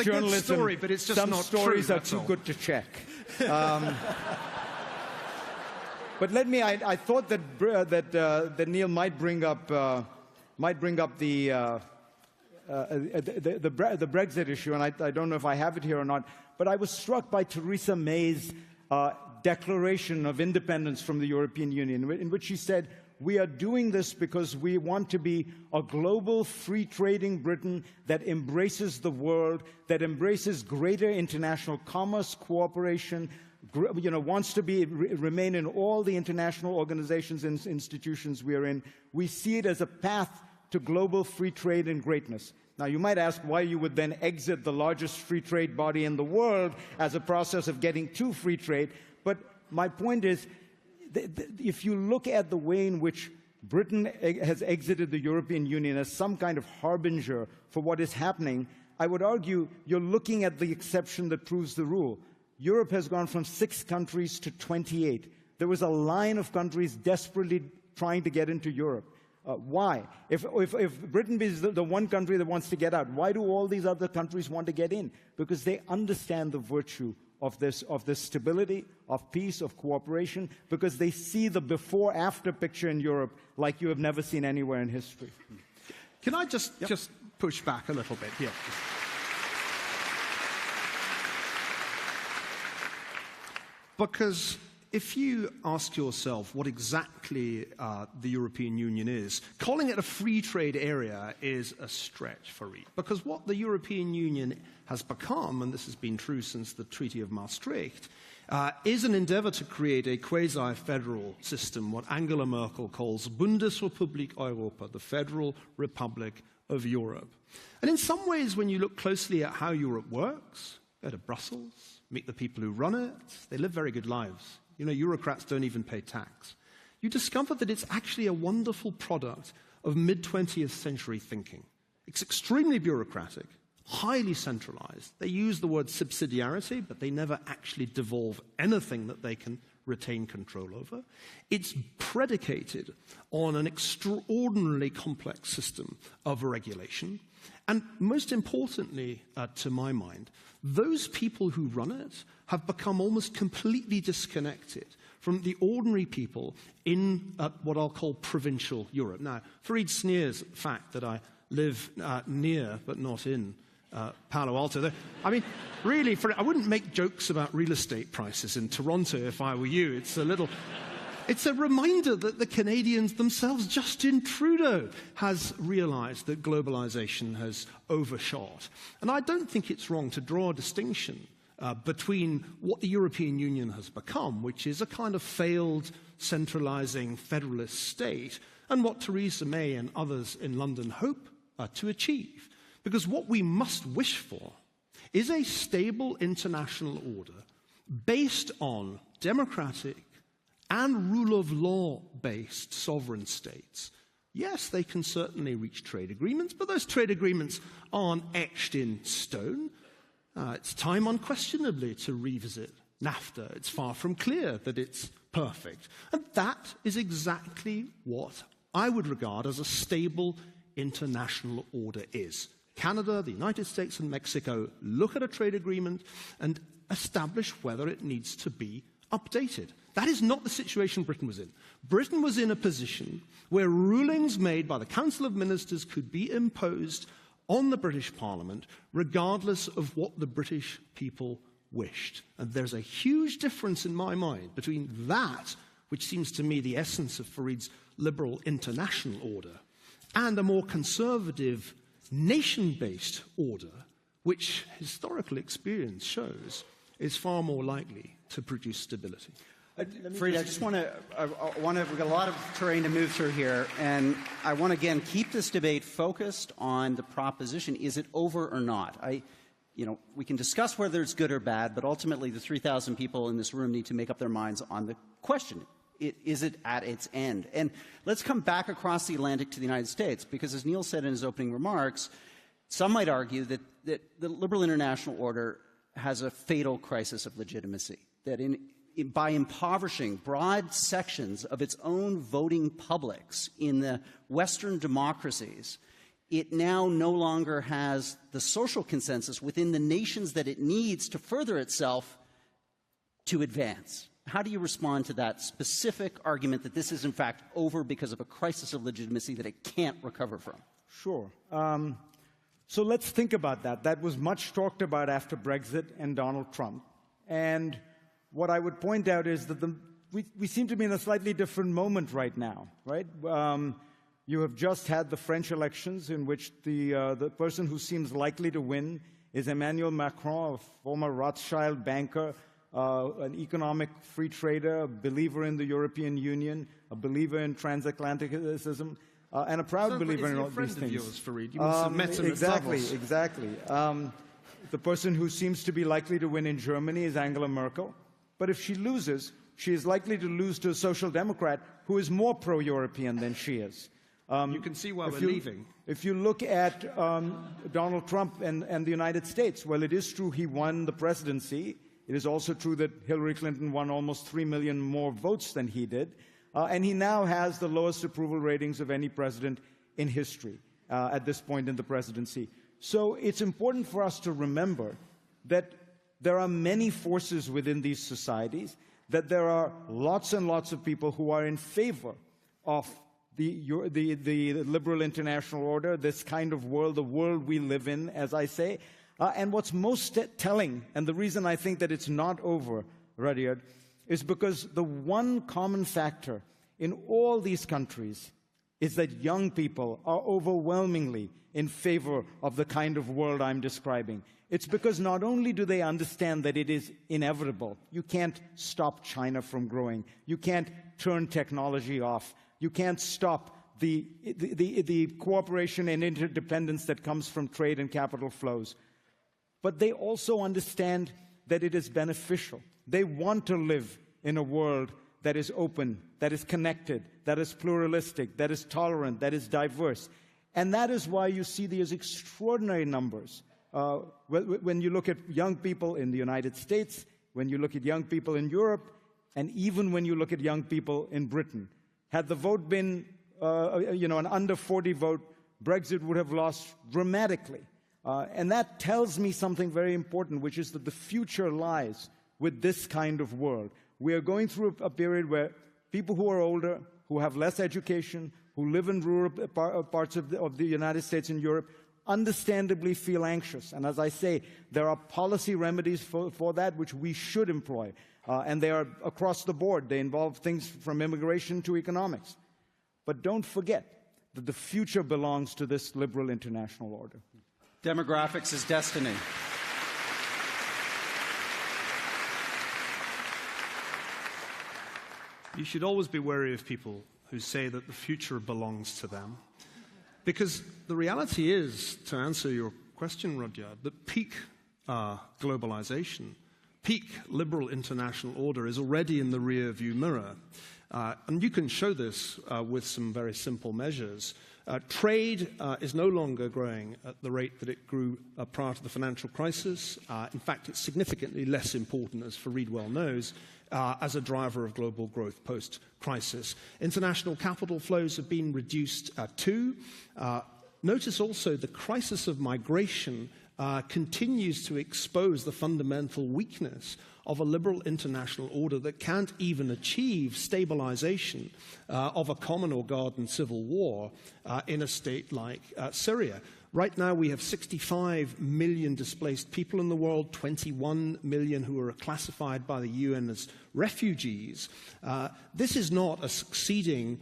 journalism, a good story, but it's just some not stories true, are too good to check. But I thought that Niall might bring up the Brexit issue, and I don't know if I have it here or not, but I was struck by Theresa May's declaration of independence from the European Union, in which she said, "We are doing this because we want to be a global, free-trading Britain that embraces the world, that embraces greater international commerce, cooperation, wants to remain in all the international organizations and institutions we are in. We see it as a path to global free trade and greatness." Now, you might ask why you would then exit the largest free trade body in the world as a process of getting to free trade. But my point is, if you look at the way in which Britain has exited the European Union as some kind of harbinger for what is happening, I would argue you're looking at the exception that proves the rule. Europe has gone from 6 countries to 28. There was a line of countries desperately trying to get into Europe. Why? If Britain is the one country that wants to get out, why do all these other countries want to get in? Because they understand the virtue of this stability, of peace, of cooperation, because they see the before-after picture in Europe like you have never seen anywhere in history. Can I just push back a little bit here? Because if you ask yourself what exactly the European Union is, calling it a free trade area is a stretch for it. Because what the European Union has become, and this has been true since the Treaty of Maastricht, is an endeavor to create a quasi-federal system, what Angela Merkel calls Bundesrepublik Europa, the Federal Republic of Europe. And in some ways, when you look closely at how Europe works, go to Brussels, meet the people who run it, they live very good lives. Bureaucrats don't even pay tax. You discover that it's actually a wonderful product of mid-20th century thinking. It's extremely bureaucratic, highly centralized. They use the word subsidiarity, but they never actually devolve anything that they can retain control over. It's predicated on an extraordinarily complex system of regulation. And most importantly, to my mind, those people who run it have become almost completely disconnected from the ordinary people in what I'll call provincial Europe. Now, Fareed sneers at the fact that I live near but not in Palo Alto. I mean, really, I wouldn't make jokes about real estate prices in Toronto if I were you. It's a reminder that the Canadians themselves, Justin Trudeau, has realized that globalization has overshot. And I don't think it's wrong to draw a distinction between what the European Union has become, which is a kind of failed, centralizing federalist state, and what Theresa May and others in London hope to achieve. Because what we must wish for is a stable international order based on democratic and rule of law-based sovereign states. Yes, they can certainly reach trade agreements, but those trade agreements aren't etched in stone. It's time, unquestionably, to revisit NAFTA. It's far from clear that it's perfect. And that is exactly what I would regard as a stable international order is. Canada, the United States, and Mexico look at a trade agreement and establish whether it needs to be updated. That is not the situation Britain was in. Britain was in a position where rulings made by the Council of Ministers could be imposed on the British Parliament regardless of what the British people wished. And there's a huge difference in my mind between that, which seems to me the essence of Fareed's liberal international order, and a more conservative nation-based order, which historical experience shows is far more likely to produce stability. Fareed, I just want to, we've got a lot of terrain to move through here, and I want to, again, keep this debate focused on the proposition, is it over or not? We can discuss whether it's good or bad, but ultimately the 3,000 people in this room need to make up their minds on the question. Is it at its end? And let's come back across the Atlantic to the United States, because as Niall said in his opening remarks, some might argue that the liberal international order has a fatal crisis of legitimacy, that by impoverishing broad sections of its own voting publics in the Western democracies, it now no longer has the social consensus within the nations that it needs to further itself to advance. How do you respond to that specific argument that this is, in fact, over because of a crisis of legitimacy that it can't recover from? Sure. So let's think about that. That was much talked about after Brexit and Donald Trump. And what I would point out is that we seem to be in a slightly different moment right now, right? You have just had the French elections in which the person who seems likely to win is Emmanuel Macron, a former Rothschild banker, an economic free trader, a believer in the European Union, a believer in transatlanticism, and a proud believer in all these things. Yours, Fareed. You must have met him exactly, at Davos. exactly. The person who seems to be likely to win in Germany is Angela Merkel. But if she loses, she is likely to lose to a social democrat who is more pro-European than she is. You can see why we're leaving. If you look at Donald Trump and the United States, well, it is true he won the presidency. It is also true that Hillary Clinton won almost 3 million more votes than he did. And he now has the lowest approval ratings of any president in history at this point in the presidency. So it's important for us to remember that there are many forces within these societies, that there are lots and lots of people who are in favor of the liberal international order, this kind of world, the world we live in, as I say. And what's most telling, and the reason I think that it's not over, Rudyard, is because the one common factor in all these countries is that young people are overwhelmingly in favor of the kind of world I'm describing. It's because not only do they understand that it is inevitable, you can't stop China from growing, you can't turn technology off, you can't stop the cooperation and interdependence that comes from trade and capital flows, but they also understand that it is beneficial. They want to live in a world that is open, that is connected, that is pluralistic, that is tolerant, that is diverse. And that is why you see these extraordinary numbers. When you look at young people in the United States, when you look at young people in Europe, and even when you look at young people in Britain. Had the vote been, an under 40 vote, Brexit would have lost dramatically. And that tells me something very important, which is that the future lies with this kind of world. We are going through a period where people who are older, who have less education, who live in rural parts of the United States and Europe, understandably feel anxious. And as I say, there are policy remedies for that which we should employ. And they are across the board. They involve things from immigration to economics. But don't forget that the future belongs to this liberal international order. Demographics is destiny. You should always be wary of people who say that the future belongs to them. Because the reality is, to answer your question, Rudyard, that peak globalization, peak liberal international order is already in the rear-view mirror. And you can show this with some very simple measures. Trade is no longer growing at the rate that it grew prior to the financial crisis. In fact, it's significantly less important, as Fareed well knows, as a driver of global growth post-crisis. International capital flows have been reduced too. Notice also the crisis of migration continues to expose the fundamental weakness of a liberal international order that can't even achieve stabilization of a common or garden civil war in a state like Syria. Right now we have 65 million displaced people in the world, 21 million who are classified by the UN as refugees. This is not a succeeding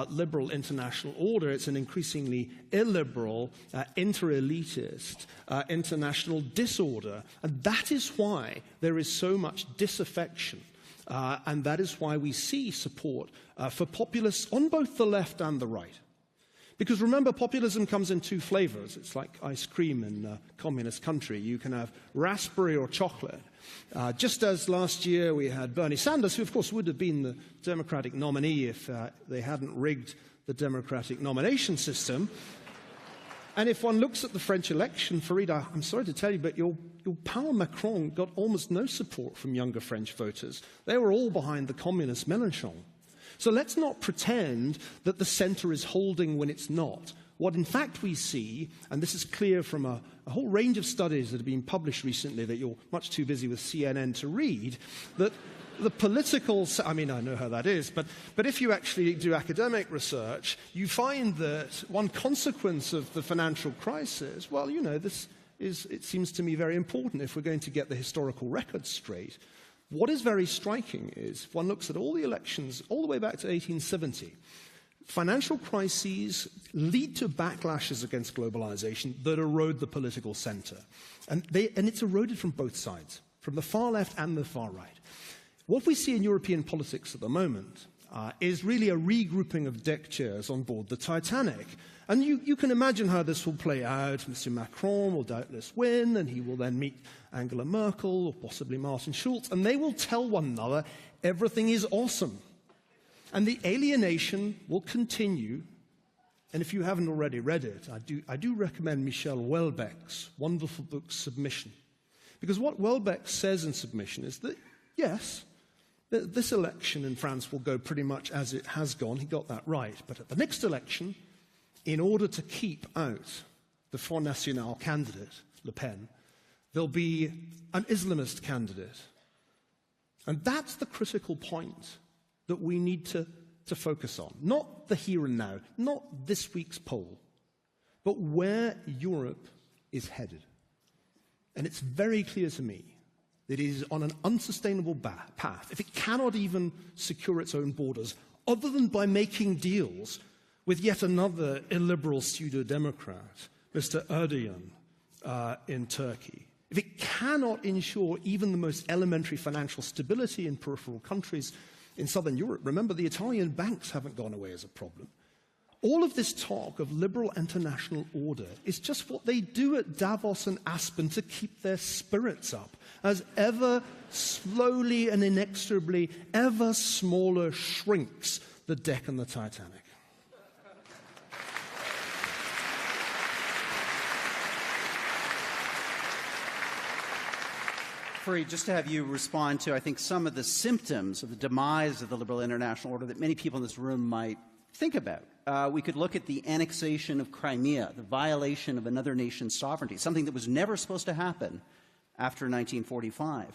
liberal international order. It's an increasingly illiberal, inter-elitist international disorder. And that is why there is so much disaffection. And that is why we see support for populists on both the left and the right. Because remember, populism comes in two flavors. It's like ice cream in a communist country. You can have raspberry or chocolate. Just as last year we had Bernie Sanders, who of course would have been the Democratic nominee if they hadn't rigged the Democratic nomination system. And if one looks at the French election, Fareed, I'm sorry to tell you, but your pal Macron got almost no support from younger French voters. They were all behind the communist Mélenchon. So let's not pretend that the center is holding when it's not. What in fact we see, and this is clear from a whole range of studies that have been published recently that you're much too busy with CNN to read, that the political, I mean, I know how that is, but if you actually do academic research, you find that one consequence of the financial crisis, well, you know, this is, it seems to me, very important if we're going to get the historical record straight. What is very striking is, if one looks at all the elections all the way back to 1870, financial crises lead to backlashes against globalization that erode the political center. And it's eroded from both sides, from the far left and the far right. What we see in European politics at the moment is really a regrouping of deck chairs on board the Titanic. And you can imagine how this will play out. Mr. Macron will doubtless win, and he will then meet Angela Merkel or possibly Martin Schulz, and they will tell one another everything is awesome. And the alienation will continue. And if you haven't already read it, I do recommend Michel Houellebecq's wonderful book, Submission. Because what Houellebecq says in Submission is that, yes, this election in France will go pretty much as it has gone. He got that right. But at the next election, in order to keep out the Front National candidate, Le Pen, there'll be an Islamist candidate. And that's the critical point that we need to focus on. Not the here and now, not this week's poll, but where Europe is headed. And it's very clear to me that it is on an unsustainable path. If it cannot even secure its own borders, other than by making deals with yet another illiberal pseudo-democrat, Mr. Erdogan, in Turkey, if it cannot ensure even the most elementary financial stability in peripheral countries in southern Europe, remember the Italian banks haven't gone away as a problem. All of this talk of liberal international order is just what they do at Davos and Aspen to keep their spirits up, as ever slowly and inexorably, ever smaller shrinks the deck on the Titanic. Fareed, just to have you respond to, I think, some of the symptoms of the demise of the liberal international order that many people in this room might think about. We could look at the annexation of Crimea, the violation of another nation's sovereignty, something that was never supposed to happen after 1945.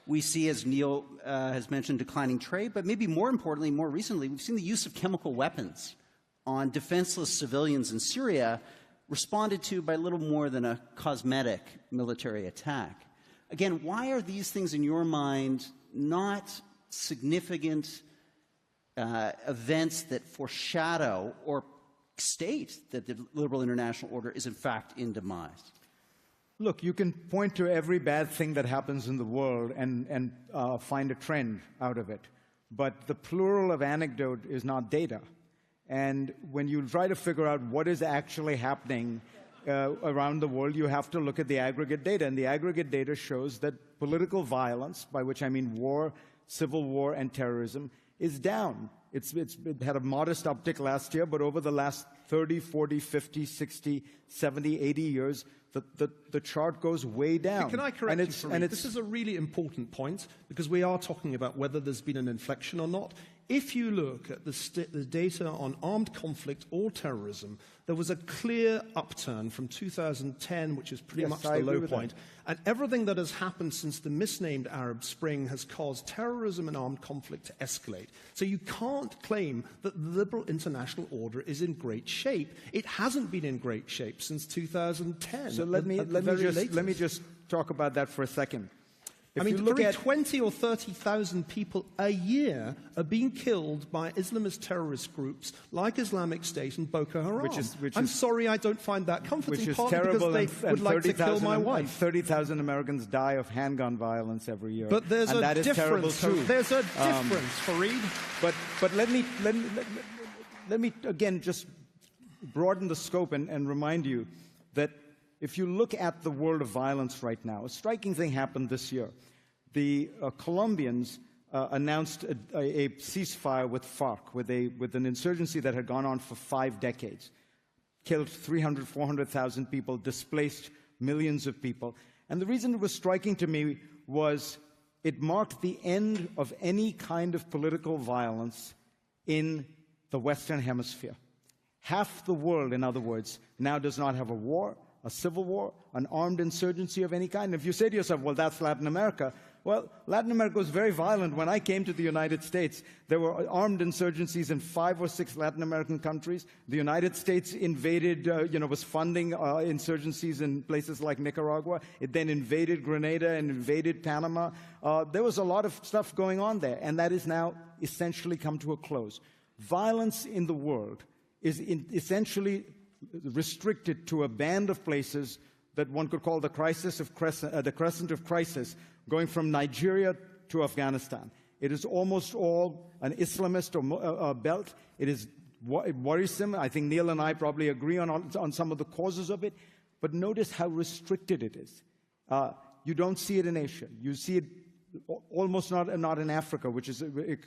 We see, as Niall has mentioned, declining trade, but maybe more importantly, more recently, we've seen the use of chemical weapons on defenseless civilians in Syria, responded to by little more than a cosmetic military attack. Again, why are these things in your mind not significant events that foreshadow or state that the liberal international order is in fact in demise? Look, you can point to every bad thing that happens in the world and find a trend out of it. But the plural of anecdote is not data. And when you try to figure out what is actually happening around the world, you have to look at the aggregate data. And the aggregate data shows that political violence, by which I mean war, civil war, and terrorism, is down. It had a modest uptick last year, but over the last 30, 40, 50, 60, 70, 80 years, the chart goes way down. Can I correct you, Fareed? This is a really important point, because we are talking about whether there's been an inflection or not. If you look at the data on armed conflict or terrorism, there was a clear upturn from 2010, which is pretty much the low point. And everything that has happened since the misnamed Arab Spring has caused terrorism and armed conflict to escalate. So you can't claim that the liberal international order is in great shape. It hasn't been in great shape since 2010. So let me just talk about that for a second. I mean, look at 20 or 30,000 people a year are being killed by Islamist terrorist groups like Islamic State and Boko Haram. I'm sorry, I don't find that comforting. Which is partly terrible, because they would like to kill my wife. 30,000 Americans die of handgun violence every year. But there's and a that is terrible difference. too. There's a difference, Fareed. But let me again just broaden the scope and remind you that if you look at the world of violence right now, a striking thing happened this year. The Colombians announced a ceasefire with FARC, with an insurgency that had gone on for 5 decades, killed 300,000, 400,000 people, displaced millions of people. And the reason it was striking to me was it marked the end of any kind of political violence in the Western Hemisphere. Half the world, in other words, now does not have a war, a civil war, an armed insurgency of any kind. If you say to yourself, well, that's Latin America, well, Latin America was very violent. When I came to the United States, there were armed insurgencies in 5 or 6 Latin American countries. The United States invaded, was funding insurgencies in places like Nicaragua. It then invaded Grenada and invaded Panama. There was a lot of stuff going on there, and that is now essentially come to a close. Violence in the world is essentially restricted to a band of places that one could call the crescent of crisis, going from Nigeria to Afghanistan. It is almost all an Islamist belt. It is worrisome. I think Niall and I probably agree on some of the causes of it. But notice how restricted it is. You don't see it in Asia. You see it almost not in Africa, which is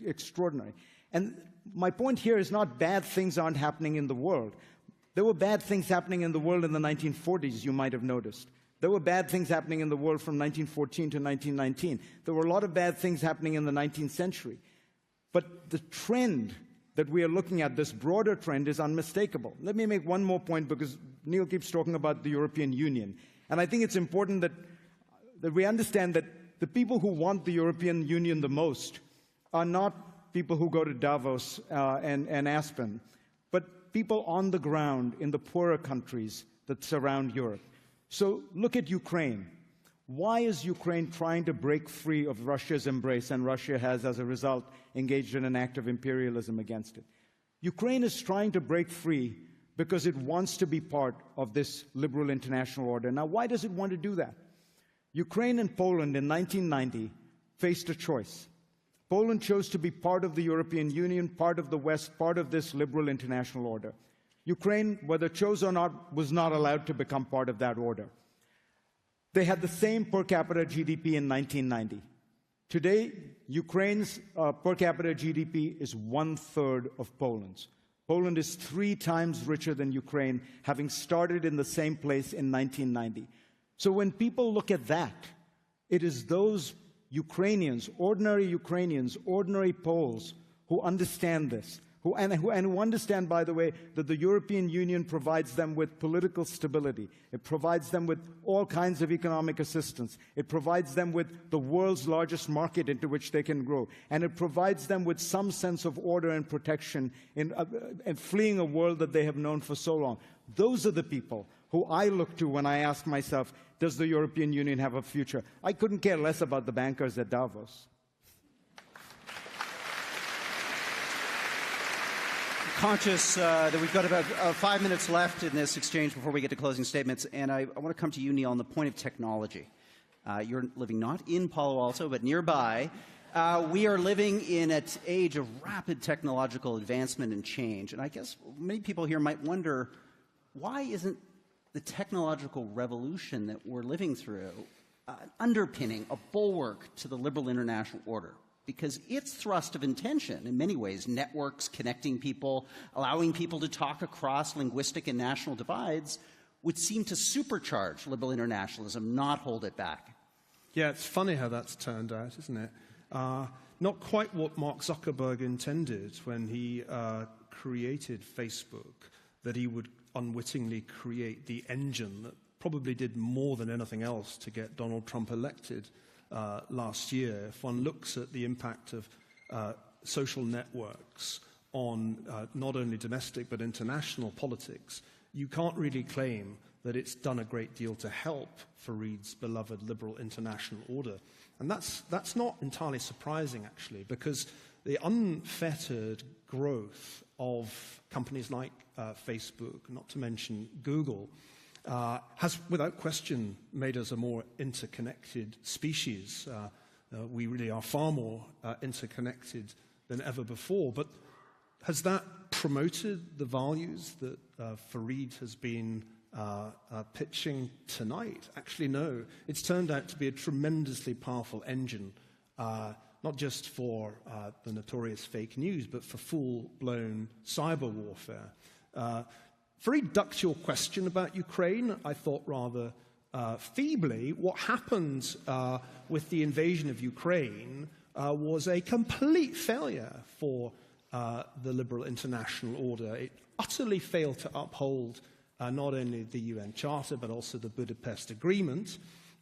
extraordinary. And my point here is not bad things aren't happening in the world. There were bad things happening in the world in the 1940s, you might have noticed. There were bad things happening in the world from 1914 to 1919. There were a lot of bad things happening in the 19th century. But the trend that we are looking at, this broader trend, is unmistakable. Let me make one more point, because Niall keeps talking about the European Union. And I think it's important that we understand that the people who want the European Union the most are not people who go to Davos and Aspen, but people on the ground in the poorer countries that surround Europe. So look at Ukraine. Why is Ukraine trying to break free of Russia's embrace, and Russia has, as a result, engaged in an act of imperialism against it? Ukraine is trying to break free because it wants to be part of this liberal international order. Now, why does it want to do that? Ukraine and Poland in 1990 faced a choice. Poland chose to be part of the European Union, part of the West, part of this liberal international order. Ukraine, whether chose or not, was not allowed to become part of that order. They had the same per capita GDP in 1990. Today, Ukraine's per capita GDP is 1/3 of Poland's. Poland is 3 times richer than Ukraine, having started in the same place in 1990. So when people look at that, it is those Ukrainians, ordinary Poles, who understand this, who understand, by the way, that the European Union provides them with political stability. It provides them with all kinds of economic assistance. It provides them with the world's largest market into which they can grow. And it provides them with some sense of order and protection in fleeing a world that they have known for so long. Those are the people who I look to when I ask myself, does the European Union have a future? I couldn't care less about the bankers at Davos. Conscious that we've got about 5 minutes left in this exchange before we get to closing statements, and I want to come to you, Niall, on the point of technology. You're living not in Palo Alto, but nearby. We are living in an age of rapid technological advancement and change. And I guess many people here might wonder, why isn't the technological revolution that we're living through underpinning, a bulwark to the liberal international order? Because its thrust of intention, in many ways, networks, connecting people, allowing people to talk across linguistic and national divides, would seem to supercharge liberal internationalism, not hold it back. Yeah, it's funny how that's turned out, isn't it? Not quite what Mark Zuckerberg intended when he created Facebook, that he would unwittingly create the engine that probably did more than anything else to get Donald Trump elected last year. If one looks at the impact of social networks on not only domestic but international politics, you can't really claim that it's done a great deal to help Fareed's beloved liberal international order. And that's not entirely surprising, actually, because the unfettered growth of companies like Facebook, not to mention Google, has without question made us a more interconnected species. We really are far more interconnected than ever before. But has that promoted the values that Fareed has been pitching tonight? Actually, no. It's turned out to be a tremendously powerful engine, not just for the notorious fake news, but for full-blown cyber warfare. Fareed ducked your question about Ukraine, I thought rather feebly. What happened with the invasion of Ukraine was a complete failure for the liberal international order. It utterly failed to uphold not only the UN Charter, but also the Budapest Agreement.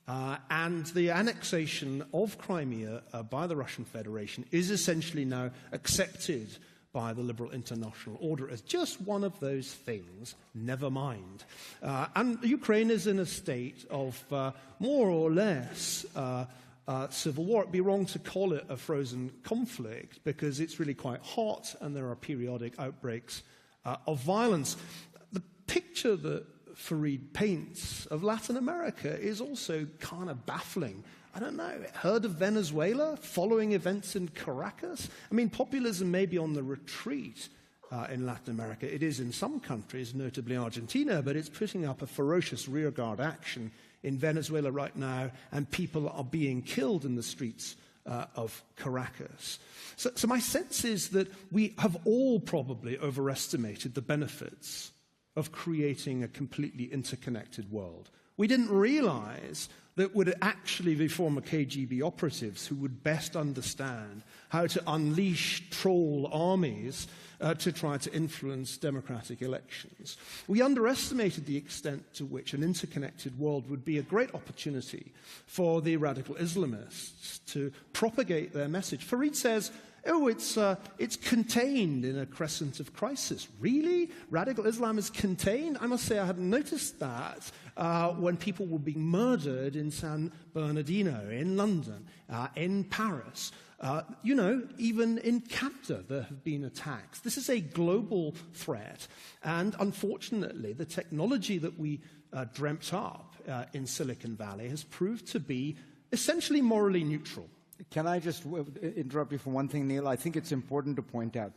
And the annexation of Crimea by the Russian Federation is essentially now accepted by the liberal international order as just one of those things, never mind. And Ukraine is in a state of more or less civil war. It'd be wrong to call it a frozen conflict because it's really quite hot and there are periodic outbreaks of violence. The picture that Fareed paints of Latin America is also kind of baffling. I don't know, heard of Venezuela following events in Caracas? I mean, populism may be on the retreat in Latin America. It is in some countries, notably Argentina, but it's putting up a ferocious rearguard action in Venezuela right now, and people are being killed in the streets of Caracas. So my sense is that we have all probably overestimated the benefits of creating a completely interconnected world. We didn't realize that would actually be former KGB operatives who would best understand how to unleash troll armies to try to influence democratic elections. We underestimated the extent to which an interconnected world would be a great opportunity for the radical Islamists to propagate their message. Fareed says, oh, it's contained in a crescent of crisis. Really? Radical Islam is contained? I must say I hadn't noticed that when people were being murdered in San Bernardino, in London, in Paris. Even in Canada there have been attacks. This is a global threat. And unfortunately, the technology that we dreamt up in Silicon Valley has proved to be essentially morally neutral. Can I just interrupt you for one thing, Neil? I think it's important to point out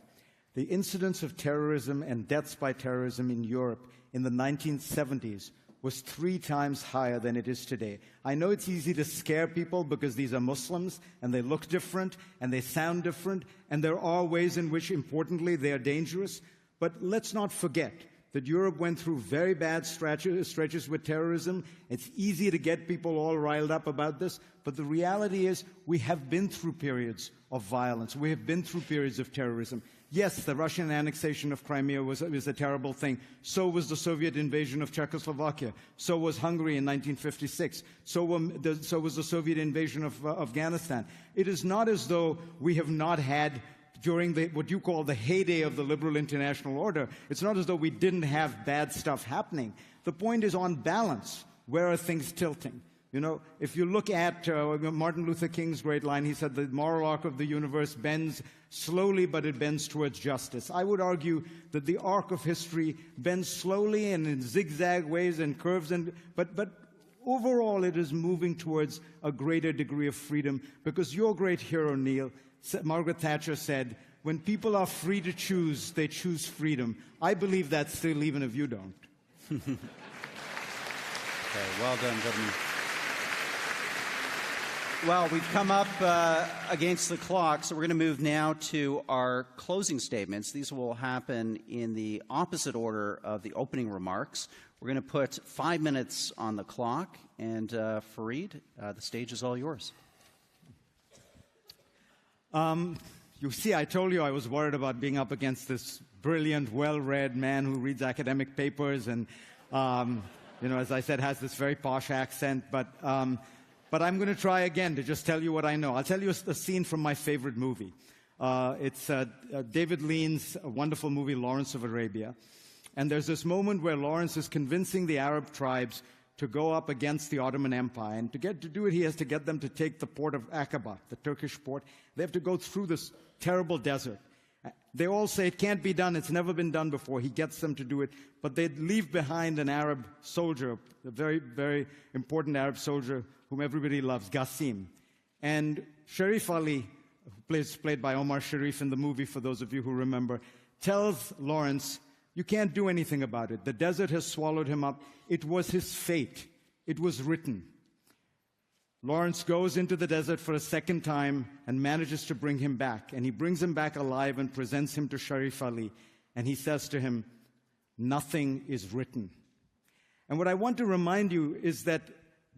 the incidence of terrorism and deaths by terrorism in Europe in the 1970s was 3 times higher than it is today. I know it's easy to scare people because these are Muslims and they look different and they sound different, and there are ways in which, importantly, they are dangerous. But let's not forget that Europe went through very bad stretches with terrorism. It's easy to get people all riled up about this, but the reality is we have been through periods of violence. We have been through periods of terrorism. Yes, the Russian annexation of Crimea was a terrible thing. So was the Soviet invasion of Czechoslovakia. So was Hungary in 1956. So was the Soviet invasion of Afghanistan. It is not as though we have not had, during what you call the heyday of the liberal international order, it's not as though we didn't have bad stuff happening. The point is, on balance, where are things tilting? You know, if you look at Martin Luther King's great line, he said the moral arc of the universe bends slowly, but it bends towards justice. I would argue that the arc of history bends slowly and in zigzag ways and curves, but overall it is moving towards a greater degree of freedom, because your great hero, Neil, Margaret Thatcher said, when people are free to choose, they choose freedom. I believe that still, even if you don't. Okay, well done, gentlemen. Well, we've come up against the clock, so we're going to move now to our closing statements. These will happen in the opposite order of the opening remarks. We're going to put 5 minutes on the clock, and Fareed, the stage is all yours. You see, I told you I was worried about being up against this brilliant, well-read man who reads academic papers and, as I said, has this very posh accent. But I'm going to try again to just tell you what I know. I'll tell you a scene from my favorite movie. It's David Lean's wonderful movie, Lawrence of Arabia. And there's this moment where Lawrence is convincing the Arab tribes to go up against the Ottoman Empire. And to do it, he has to get them to take the port of Aqaba, the Turkish port. They have to go through this terrible desert. They all say it can't be done. It's never been done before. He gets them to do it. But they leave behind an Arab soldier, a very, very important Arab soldier whom everybody loves, Qasim. And Sharif Ali, played by Omar Sharif in the movie, for those of you who remember, tells Lawrence, you can't do anything about it. The desert has swallowed him up. It was his fate. It was written. Lawrence goes into the desert for a second time and manages to bring him back. And he brings him back alive and presents him to Sharif Ali. And he says to him, nothing is written. And what I want to remind you is that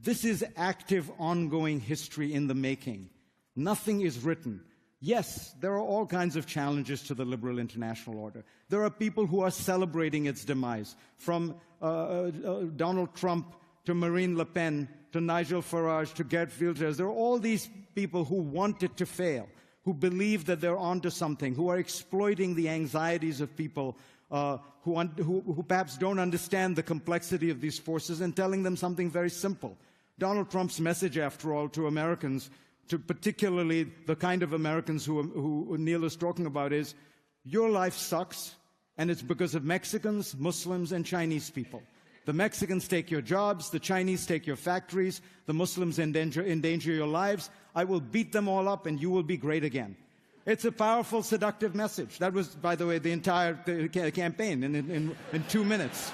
this is active, ongoing history in the making. Nothing is written. Yes, there are all kinds of challenges to the liberal international order. There are people who are celebrating its demise, from Donald Trump to Marine Le Pen to Nigel Farage to Geert Wilders. There are all these people who want it to fail, who believe that they're onto something, who are exploiting the anxieties of people who perhaps don't understand the complexity of these forces, and telling them something very simple. Donald Trump's message, after all, to Americans, to particularly the kind of Americans who Neil is talking about, is, your life sucks, and it's because of Mexicans, Muslims, and Chinese people. The Mexicans take your jobs, the Chinese take your factories, the Muslims endanger your lives. I will beat them all up, and you will be great again. It's a powerful, seductive message. That was, by the way, the entire campaign in 2 minutes.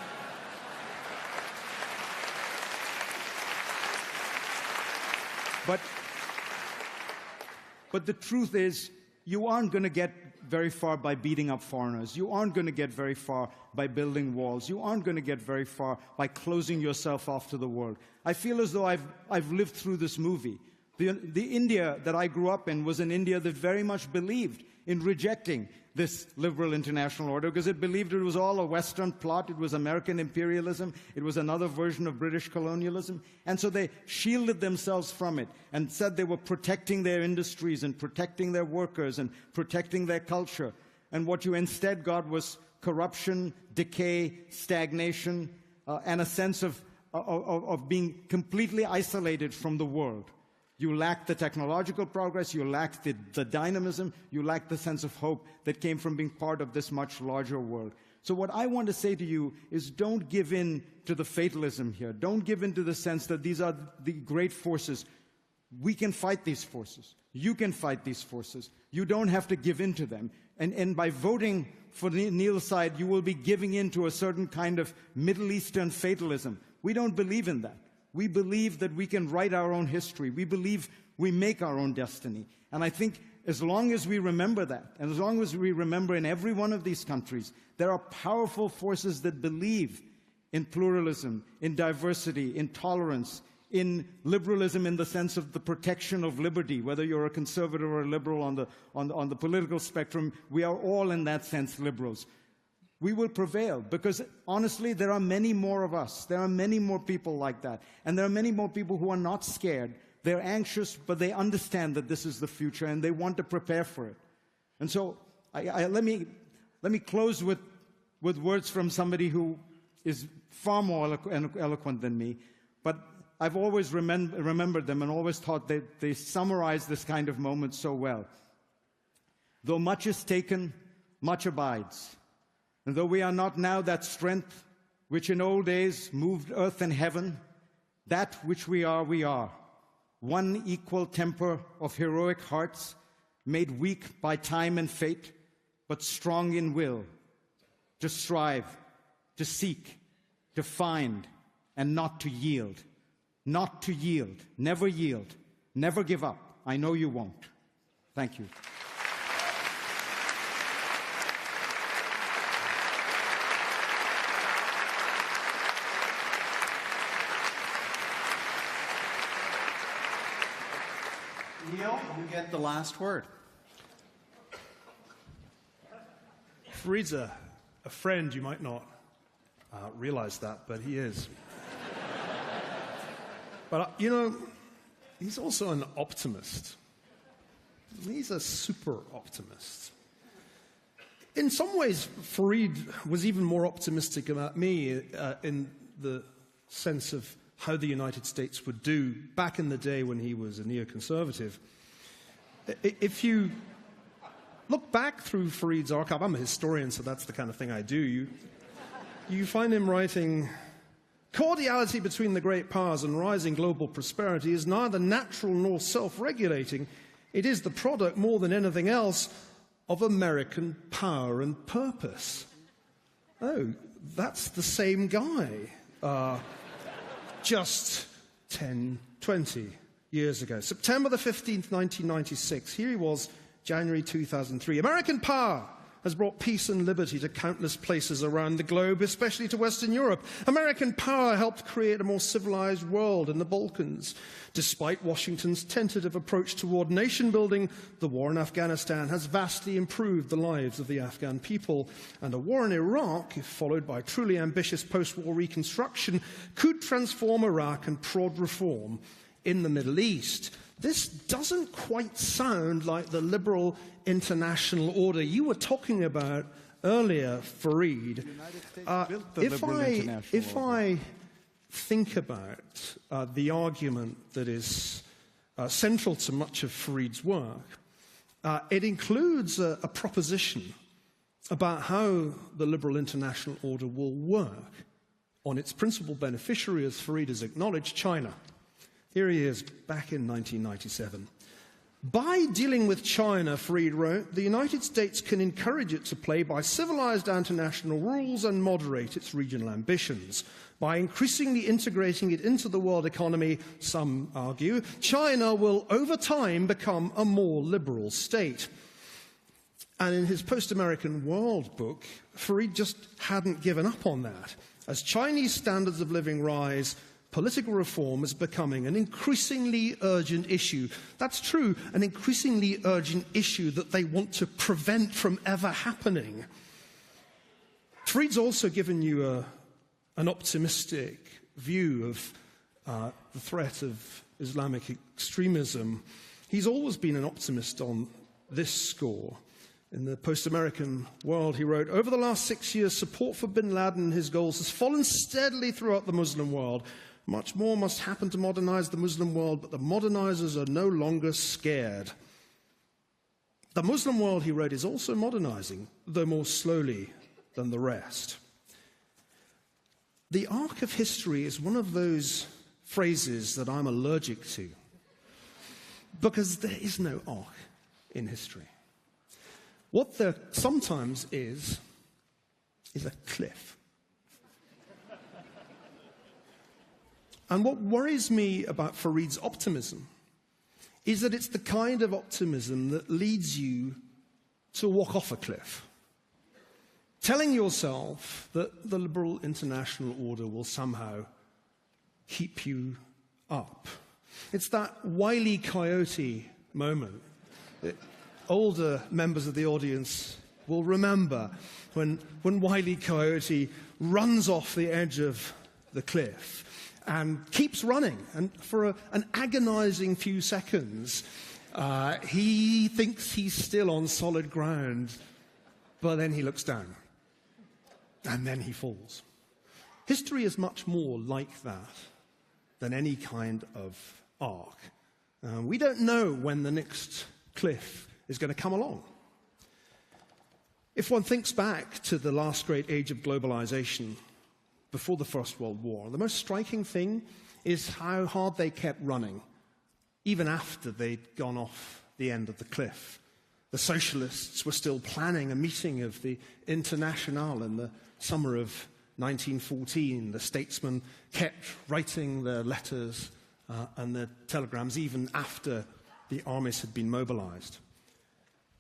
But the truth is, you aren't going to get very far by beating up foreigners. You aren't going to get very far by building walls. You aren't going to get very far by closing yourself off to the world. I feel as though I've lived through this movie. The India that I grew up in was an India that very much believed in rejecting this liberal international order, because it believed it was all a Western plot. It was American imperialism. It was another version of British colonialism. And so they shielded themselves from it and said they were protecting their industries and protecting their workers and protecting their culture. And what you instead got was corruption, decay, stagnation, and a sense of being completely isolated from the world. You lacked the technological progress, you lacked the dynamism, you lacked the sense of hope that came from being part of this much larger world. So what I want to say to you is, don't give in to the fatalism here. Don't give in to the sense that these are the great forces. We can fight these forces. You can fight these forces. You don't have to give in to them. And by voting for Neil's side, you will be giving in to a certain kind of Middle Eastern fatalism. We don't believe in that. We believe that we can write our own history. We believe we make our own destiny. And I think as long as we remember that, and as long as we remember in every one of these countries, there are powerful forces that believe in pluralism, in diversity, in tolerance, in liberalism in the sense of the protection of liberty. Whether you're a conservative or a liberal on the political spectrum, we are all in that sense liberals. We will prevail, because honestly, there are many more of us. There are many more people like that. And there are many more people who are not scared. They're anxious, but they understand that this is the future, and they want to prepare for it. And so let me close with words from somebody who is far more eloquent than me. But I've always remembered them and always thought that they summarize this kind of moment so well. Though much is taken, much abides. And though we are not now that strength which in old days moved earth and heaven, That which we are. One equal temper of heroic hearts, made weak by time and fate, but strong in will, to strive, to seek, to find, and not to yield. Not to yield, never give up. I know you won't. Thank you. Niall, you get the last word. Fareed's a friend. You might not realize that, but he is. But, he's also an optimist. He's a super optimist. In some ways, Fareed was even more optimistic about me in the sense of how the United States would do back in the day when he was a neoconservative. If you look back through Fareed's archive, I'm a historian, so that's the kind of thing I do, you find him writing, "Cordiality between the great powers and rising global prosperity is neither natural nor self-regulating. It is the product, more than anything else, of American power and purpose." Oh, that's the same guy. Just 10, 20 years ago. September the 15th, 1996. Here he was, January 2003. "American power has brought peace and liberty to countless places around the globe, especially to Western Europe. American power helped create a more civilized world in the Balkans. Despite Washington's tentative approach toward nation building, the war in Afghanistan has vastly improved the lives of the Afghan people. And a war in Iraq, if followed by truly ambitious post-war reconstruction, could transform Iraq and prod reform in the Middle East." This doesn't quite sound like the liberal international order you were talking about earlier, Fareed. If I think about the argument that is central to much of Fareed's work, it includes a proposition about how the liberal international order will work on its principal beneficiary, as Fareed has acknowledged, China. Here he is, back in 1997. "By dealing with China," Fareed wrote, "the United States can encourage it to play by civilized international rules and moderate its regional ambitions. By increasingly integrating it into the world economy, some argue, China will over time become a more liberal state." And in his Post-American World book, Fareed just hadn't given up on that. As Chinese standards of living rise, political reform is becoming an increasingly urgent issue. That's true, an increasingly urgent issue that they want to prevent from ever happening. Fareed's also given you an optimistic view of the threat of Islamic extremism. He's always been an optimist on this score. In the Post-American World, he wrote, "Over the last 6 years, support for bin Laden and his goals has fallen steadily throughout the Muslim world. Much more must happen to modernize the Muslim world, but the modernizers are no longer scared." The Muslim world, he wrote, is also modernizing, though more slowly than the rest. The arc of history is one of those phrases that I'm allergic to, because there is no arc in history. What there sometimes is a cliff. And what worries me about Fareed's optimism is that it's the kind of optimism that leads you to walk off a cliff, telling yourself that the liberal international order will somehow keep you up. It's that Wile E. Coyote moment that older members of the audience will remember when Wile E. Coyote runs off the edge of the cliff and keeps running. And for an agonizing few seconds, he thinks he's still on solid ground, but then he looks down, and then he falls. History is much more like that than any kind of arc. We don't know when the next cliff is going to come along. If one thinks back to the last great age of globalization, before the First World War, the most striking thing is how hard they kept running, even after they'd gone off the end of the cliff. The socialists were still planning a meeting of the Internationale in the summer of 1914. The statesmen kept writing their letters and their telegrams even after the armies had been mobilized.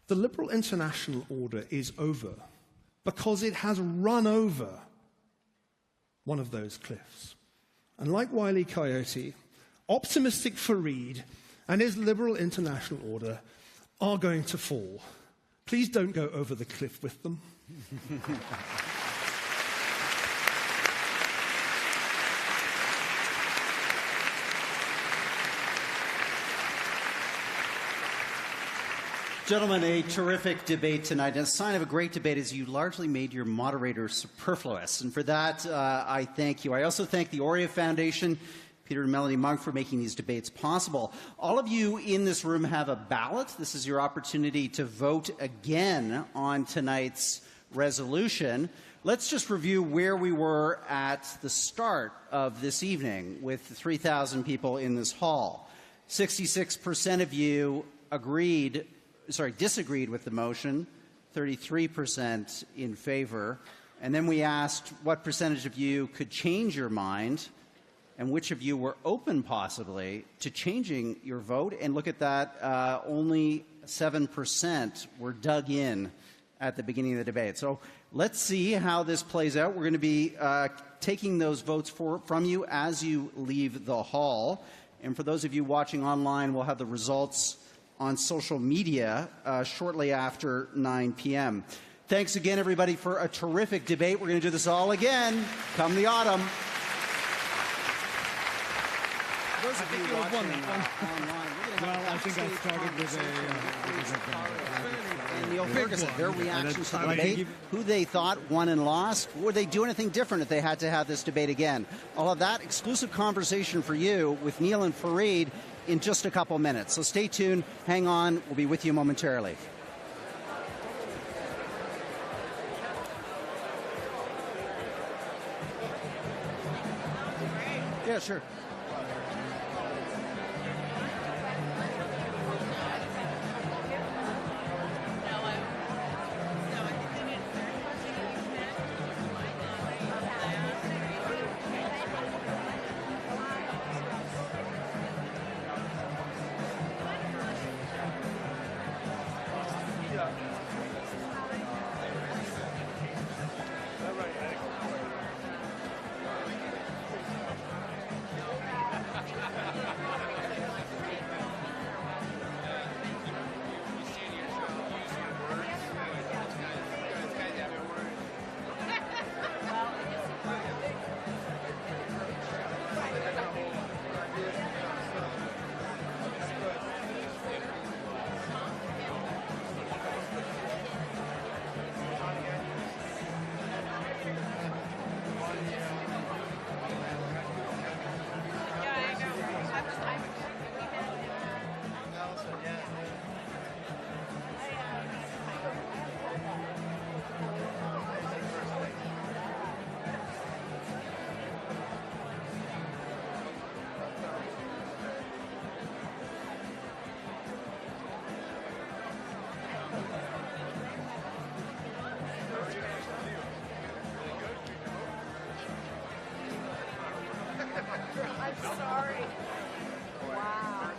The liberal international order is over because it has run over one of those cliffs. And like Wile E. Coyote, optimistic Fareed and his liberal international order are going to fall. Please don't go over the cliff with them. Gentlemen, a terrific debate tonight. And a sign of a great debate is you largely made your moderator superfluous. And for that, I thank you. I also thank the Aurea Foundation, Peter and Melanie Munk, for making these debates possible. All of you in this room have a ballot. This is your opportunity to vote again on tonight's resolution. Let's just review where we were at the start of this evening with 3,000 people in this hall. 66% of you disagreed with the motion, 33% in favor. And then we asked what percentage of you could change your mind and which of you were open possibly to changing your vote. And look at that, only 7% were dug in at the beginning of the debate. So let's see how this plays out. We're going to be taking those votes from you as you leave the hall. And for those of you watching online, we'll have the results on social media shortly after 9 p.m. Thanks again, everybody, for a terrific debate. We're going to do this all again come the autumn. Those of you watching online, I think I started with and Neil Ferguson, their reaction to the debate, who they thought won and lost. Would they do anything different if they had to have this debate again? All of that exclusive conversation for you with Niall and Fareed in just a couple minutes. So stay tuned, hang on, we'll be with you momentarily. Yeah, sure. I'm sorry. Wow.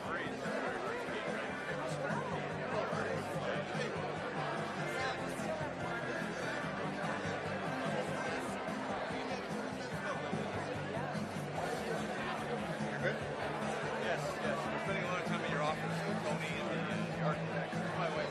Good? Yes, yes. We're spending a lot of time in your office with Tony and the architect. My wife.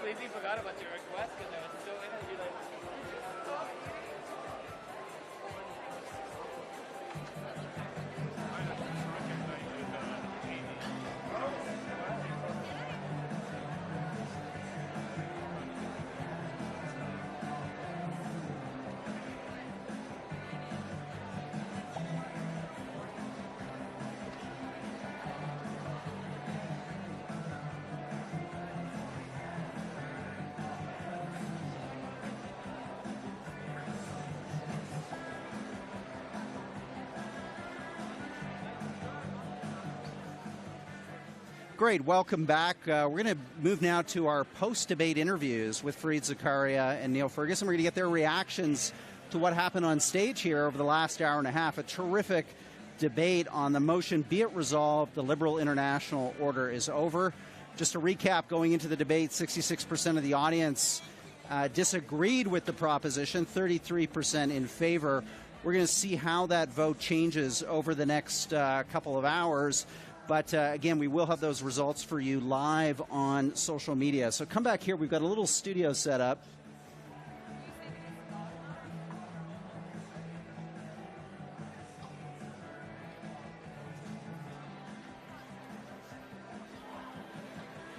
completely forgot about your request because I was so in it. You're like, Great. Welcome back. We're going to move now to our post-debate interviews with Fareed Zakaria and Niall Ferguson. We're going to get their reactions to what happened on stage here over the last hour and a half. A terrific debate on the motion, be it resolved, the liberal international order is over. Just to recap, going into the debate, 66% of the audience disagreed with the proposition, 33% in favor. We're going to see how that vote changes over the next couple of hours. But again, we will have those results for you live on social media. So come back here. We've got a little studio set up.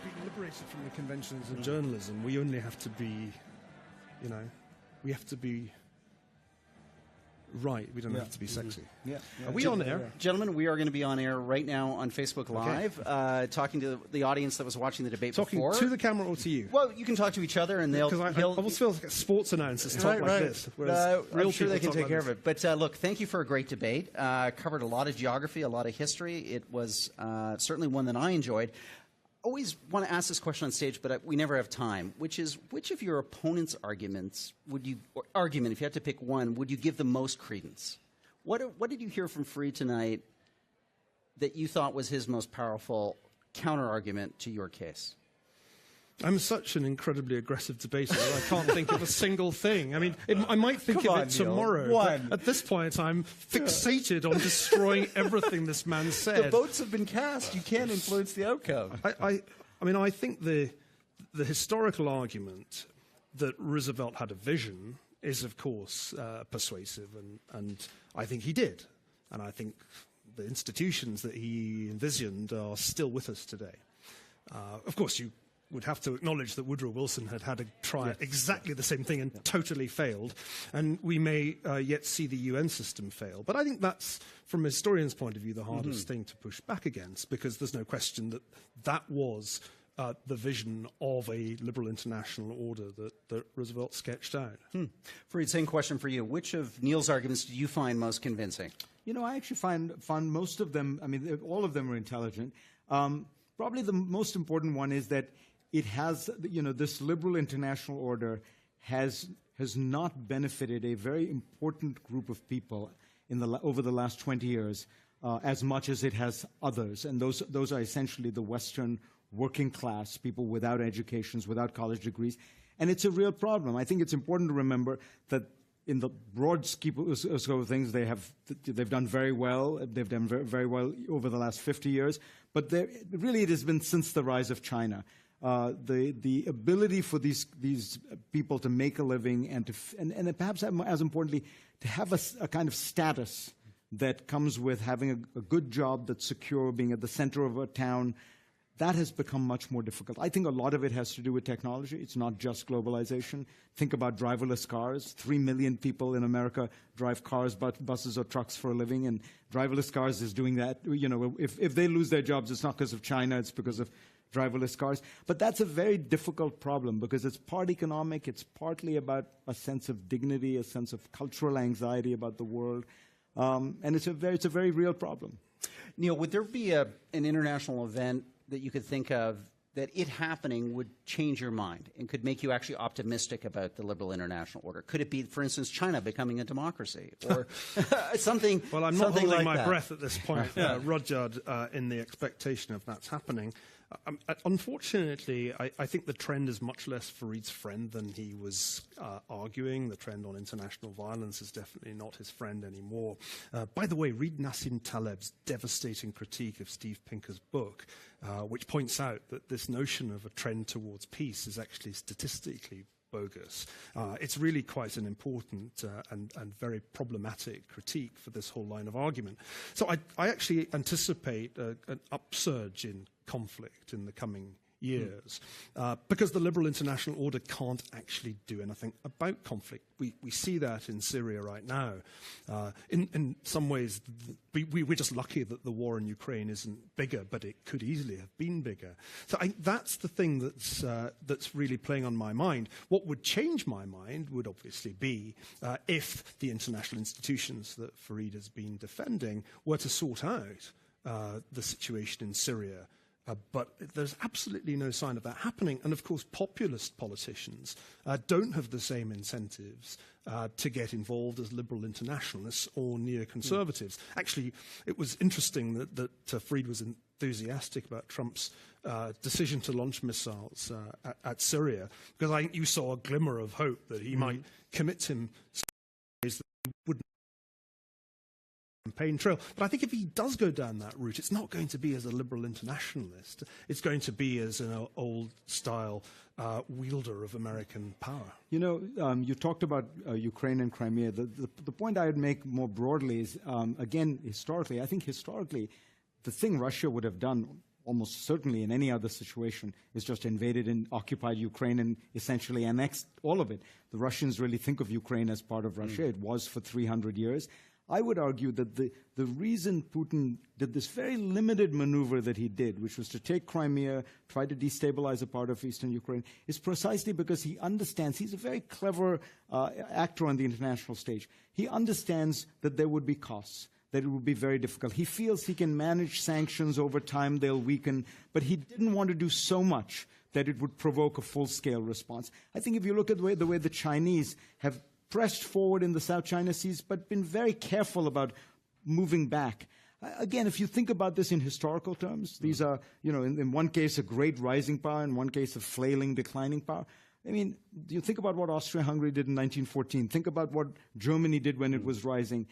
Being liberated from the conventions of journalism, we only have to be, we have to be right. We don't have to be sexy. Are we on air? Gentlemen, we are going to be on air right now on Facebook Live, talking to the audience that was watching the debate before. Talking to the camera or to you? Well, you can talk to each other, and they'll... Because I almost feel like sports announcers talk like this. I'm sure they can take care of it. But look, thank you for a great debate. Covered a lot of geography, a lot of history. It was certainly one that I enjoyed. Always want to ask this question on stage, but we never have time, which is, which of your opponent's arguments if you had to pick one, would you give the most credence? What did you hear from Fareed tonight that you thought was his most powerful counter-argument to your case? I'm such an incredibly aggressive debater that I can't think of a single thing. I mean, I might think of it tomorrow. But at this point, I'm fixated on destroying everything this man said. The votes have been cast. You can't influence the outcome. I mean, I think the historical argument that Roosevelt had a vision is, of course, persuasive, and I think he did. And I think the institutions that he envisioned are still with us today. Of course, you would have to acknowledge that Woodrow Wilson had to try exactly the same thing and totally failed, and we may yet see the UN system fail. But I think that's, from a historian's point of view, the hardest thing to push back against, because there's no question that that was the vision of a liberal international order that Roosevelt sketched out. Fareed, same question for you. Which of Niall's arguments did you find most convincing? You know, I actually found most of them, I mean, all of them were intelligent. Probably the most important one is that it has, this liberal international order has not benefited a very important group of people over the last 20 years as much as it has others. And those are essentially the Western working class, people without educations, without college degrees. And it's a real problem. I think it's important to remember that in the broad scope of things, they've done very well. They've done very well over the last 50 years. But really, it has been since the rise of China. The ability for these people to make a living and perhaps as importantly, to have a kind of status that comes with having a good job that's secure, being at the center of a town, that has become much more difficult. I think a lot of it has to do with technology. It's not just globalization. Think about driverless cars. 3 million people in America drive cars, buses or trucks for a living, and driverless cars is doing that. If they lose their jobs, it's not because of China, it's because of driverless cars. But that's a very difficult problem because it's part economic, it's partly about a sense of dignity, a sense of cultural anxiety about the world, and it's a very real problem. Niall, would there be an international event that you could think of that it happening would change your mind and could make you actually optimistic about the liberal international order? Could it be, for instance, China becoming a democracy or something? Well, I'm not holding like my that. breath at this point, Rudyard, in the expectation of that's happening. Unfortunately, I think the trend is much less Fareed's friend than he was arguing. The trend on international violence is definitely not his friend anymore. By the way, read Nassim Taleb's devastating critique of Steve Pinker's book, which points out that this notion of a trend towards peace is actually statistically bogus. It's really quite an important and very problematic critique for this whole line of argument. So I actually anticipate an upsurge in conflict in the coming years because the liberal international order can't actually do anything about conflict. We see that in Syria right now. In some ways, we're just lucky that the war in Ukraine isn't bigger, but it could easily have been bigger. So that's the thing that's really playing on my mind. What would change my mind would obviously be if the international institutions that Fareed has been defending were to sort out the situation in Syria. But there's absolutely no sign of that happening. And of course, populist politicians don't have the same incentives to get involved as liberal internationalists or neoconservatives. Actually, it was interesting that Fareed was enthusiastic about Trump's decision to launch missiles at Syria, because I think you saw a glimmer of hope that he might commit himself that he wouldn't campaign trail. But I think if he does go down that route, it's not going to be as a liberal internationalist. It's going to be as an old-style wielder of American power. You know, you talked about Ukraine and Crimea. The point I would make more broadly is, again, historically, I think historically, the thing Russia would have done almost certainly in any other situation is just invaded and occupied Ukraine and essentially annexed all of it. The Russians really think of Ukraine as part of Russia. It was for 300 years. I would argue that the reason Putin did this very limited maneuver that he did, which was to take Crimea, try to destabilize a part of eastern Ukraine, is precisely because he understands, he's a very clever actor on the international stage. He understands that there would be costs, that it would be very difficult. He feels he can manage sanctions over time, they'll weaken, but he didn't want to do so much that it would provoke a full-scale response. I think if you look at the way the Chinese have pressed forward in the South China Seas, but been very careful about moving back. Again, if you think about this in historical terms, these are, you know, in one case a great rising power, in one case a flailing, declining power. I mean, you think about what Austria-Hungary did in 1914. Think about what Germany did when it was rising.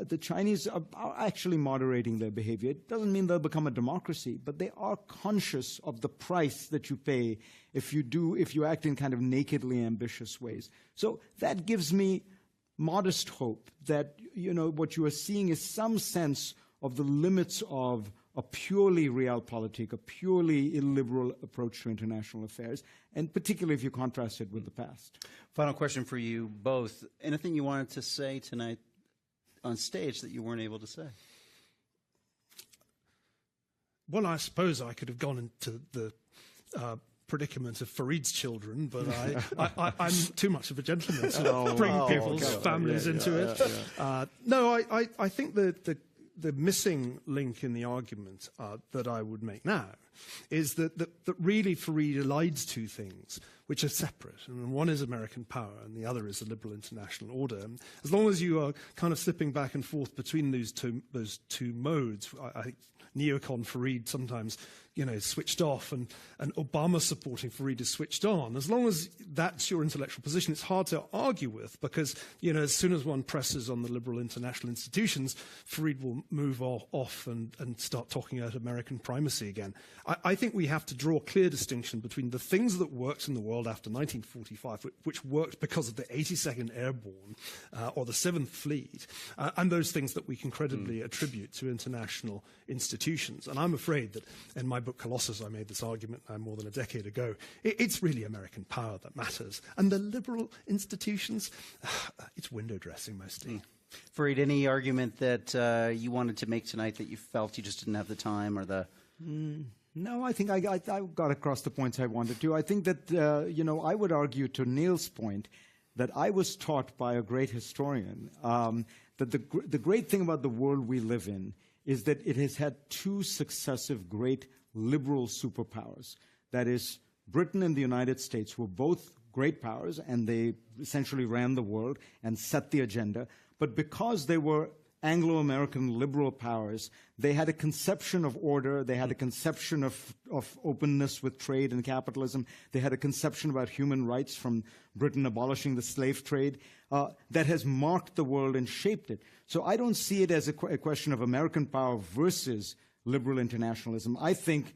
The Chinese are actually moderating their behavior. It doesn't mean they'll become a democracy, but they are conscious of the price that you pay if you act in kind of nakedly ambitious ways. So that gives me modest hope that, you know, what you are seeing is some sense of the limits of a purely realpolitik, a purely illiberal approach to international affairs, and particularly if you contrast it with the past. Final question for you both. Anything you wanted to say tonight on stage that you weren't able to say? Well, I suppose I could have gone into the predicament of Fareed's children, but I'm too much of a gentleman to bring people's families into it. No, I think the missing link in the argument that I would make now is that really Fareed elides two things which are separate. And one is American power and the other is the liberal international order. And as long as you are kind of slipping back and forth between those two modes, I think neocon Fareed sometimes, you know, is switched off and Obama supporting Fareed is switched on. As long as that's your intellectual position, it's hard to argue with because, you know, as soon as one presses on the liberal international institutions, Fareed will move off and start talking about American primacy again. I think we have to draw a clear distinction between the things that worked in the world after 1945, which worked because of the 82nd Airborne or the 7th Fleet, and those things that we can credibly attribute to international institutions. And I'm afraid that in my book Colossus, I made this argument more than a decade ago. It's really American power that matters. And the liberal institutions, it's window dressing mostly. Fareed, any argument that you wanted to make tonight that you felt you just didn't have the time or the... No, I think I got across the points I wanted to. I think that, you know, I would argue to Niall's point that I was taught by a great historian that the great thing about the world we live in is that it has had two successive great liberal superpowers. That is, Britain and the United States were both great powers, and they essentially ran the world and set the agenda. But because they were Anglo-American liberal powers, they had a conception of order, they had a conception of openness with trade and capitalism, they had a conception about human rights from Britain abolishing the slave trade that has marked the world and shaped it. So I don't see it as a question of American power versus liberal internationalism. I think,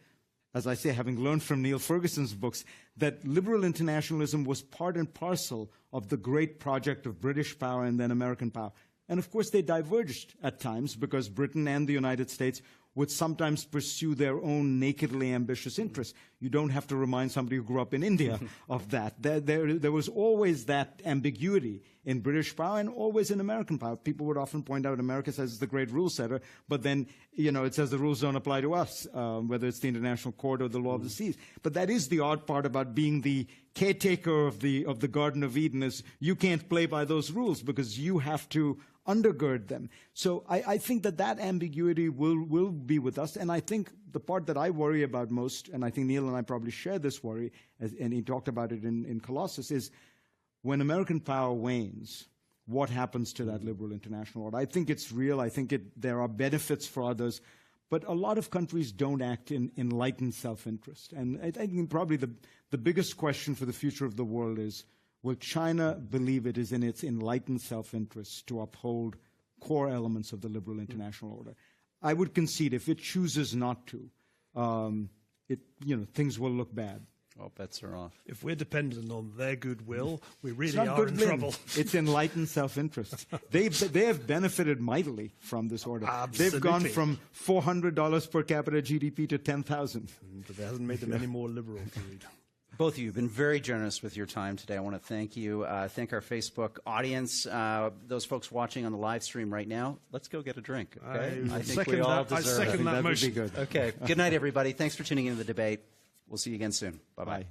as I say, having learned from Niall Ferguson's books, that liberal internationalism was part and parcel of the great project of British power and then American power. And of course, they diverged at times because Britain and the United States would sometimes pursue their own nakedly ambitious interests. You don't have to remind somebody who grew up in India of that. There was always that ambiguity in British power and always in American power. People would often point out America says it's the great rule setter, but then, it says the rules don't apply to us, whether it's the International Court or the law of the seas. But that is the odd part about being the caretaker of the Garden of Eden, is you can't play by those rules because you have to undergird them. So I think that ambiguity will be with us. And I think the part that I worry about most, and I think Niall and I probably share this worry, and he talked about it in Colossus, is when American power wanes, what happens to that liberal international order? I think it's real. I think there are benefits for others. But a lot of countries don't act in enlightened self-interest. And I think probably the biggest question for the future of the world is, will China believe it is in its enlightened self-interest to uphold core elements of the liberal international order? I would concede if it chooses not to, things will look bad. Oh, bets are off. If we're dependent on their goodwill, we really are in trouble. It's enlightened self-interest. They have benefited mightily from this order. Absolutely. They've gone from $400 per capita GDP to $10,000. But that hasn't made them any more liberal, Fareed. Both of you have been very generous with your time today. I want to thank you. Thank our Facebook audience, those folks watching on the live stream right now. Let's go get a drink. Okay? I think we all deserve it. I second that motion. Would be good. Okay. Good night, everybody. Thanks for tuning into the debate. We'll see you again soon. Bye-bye.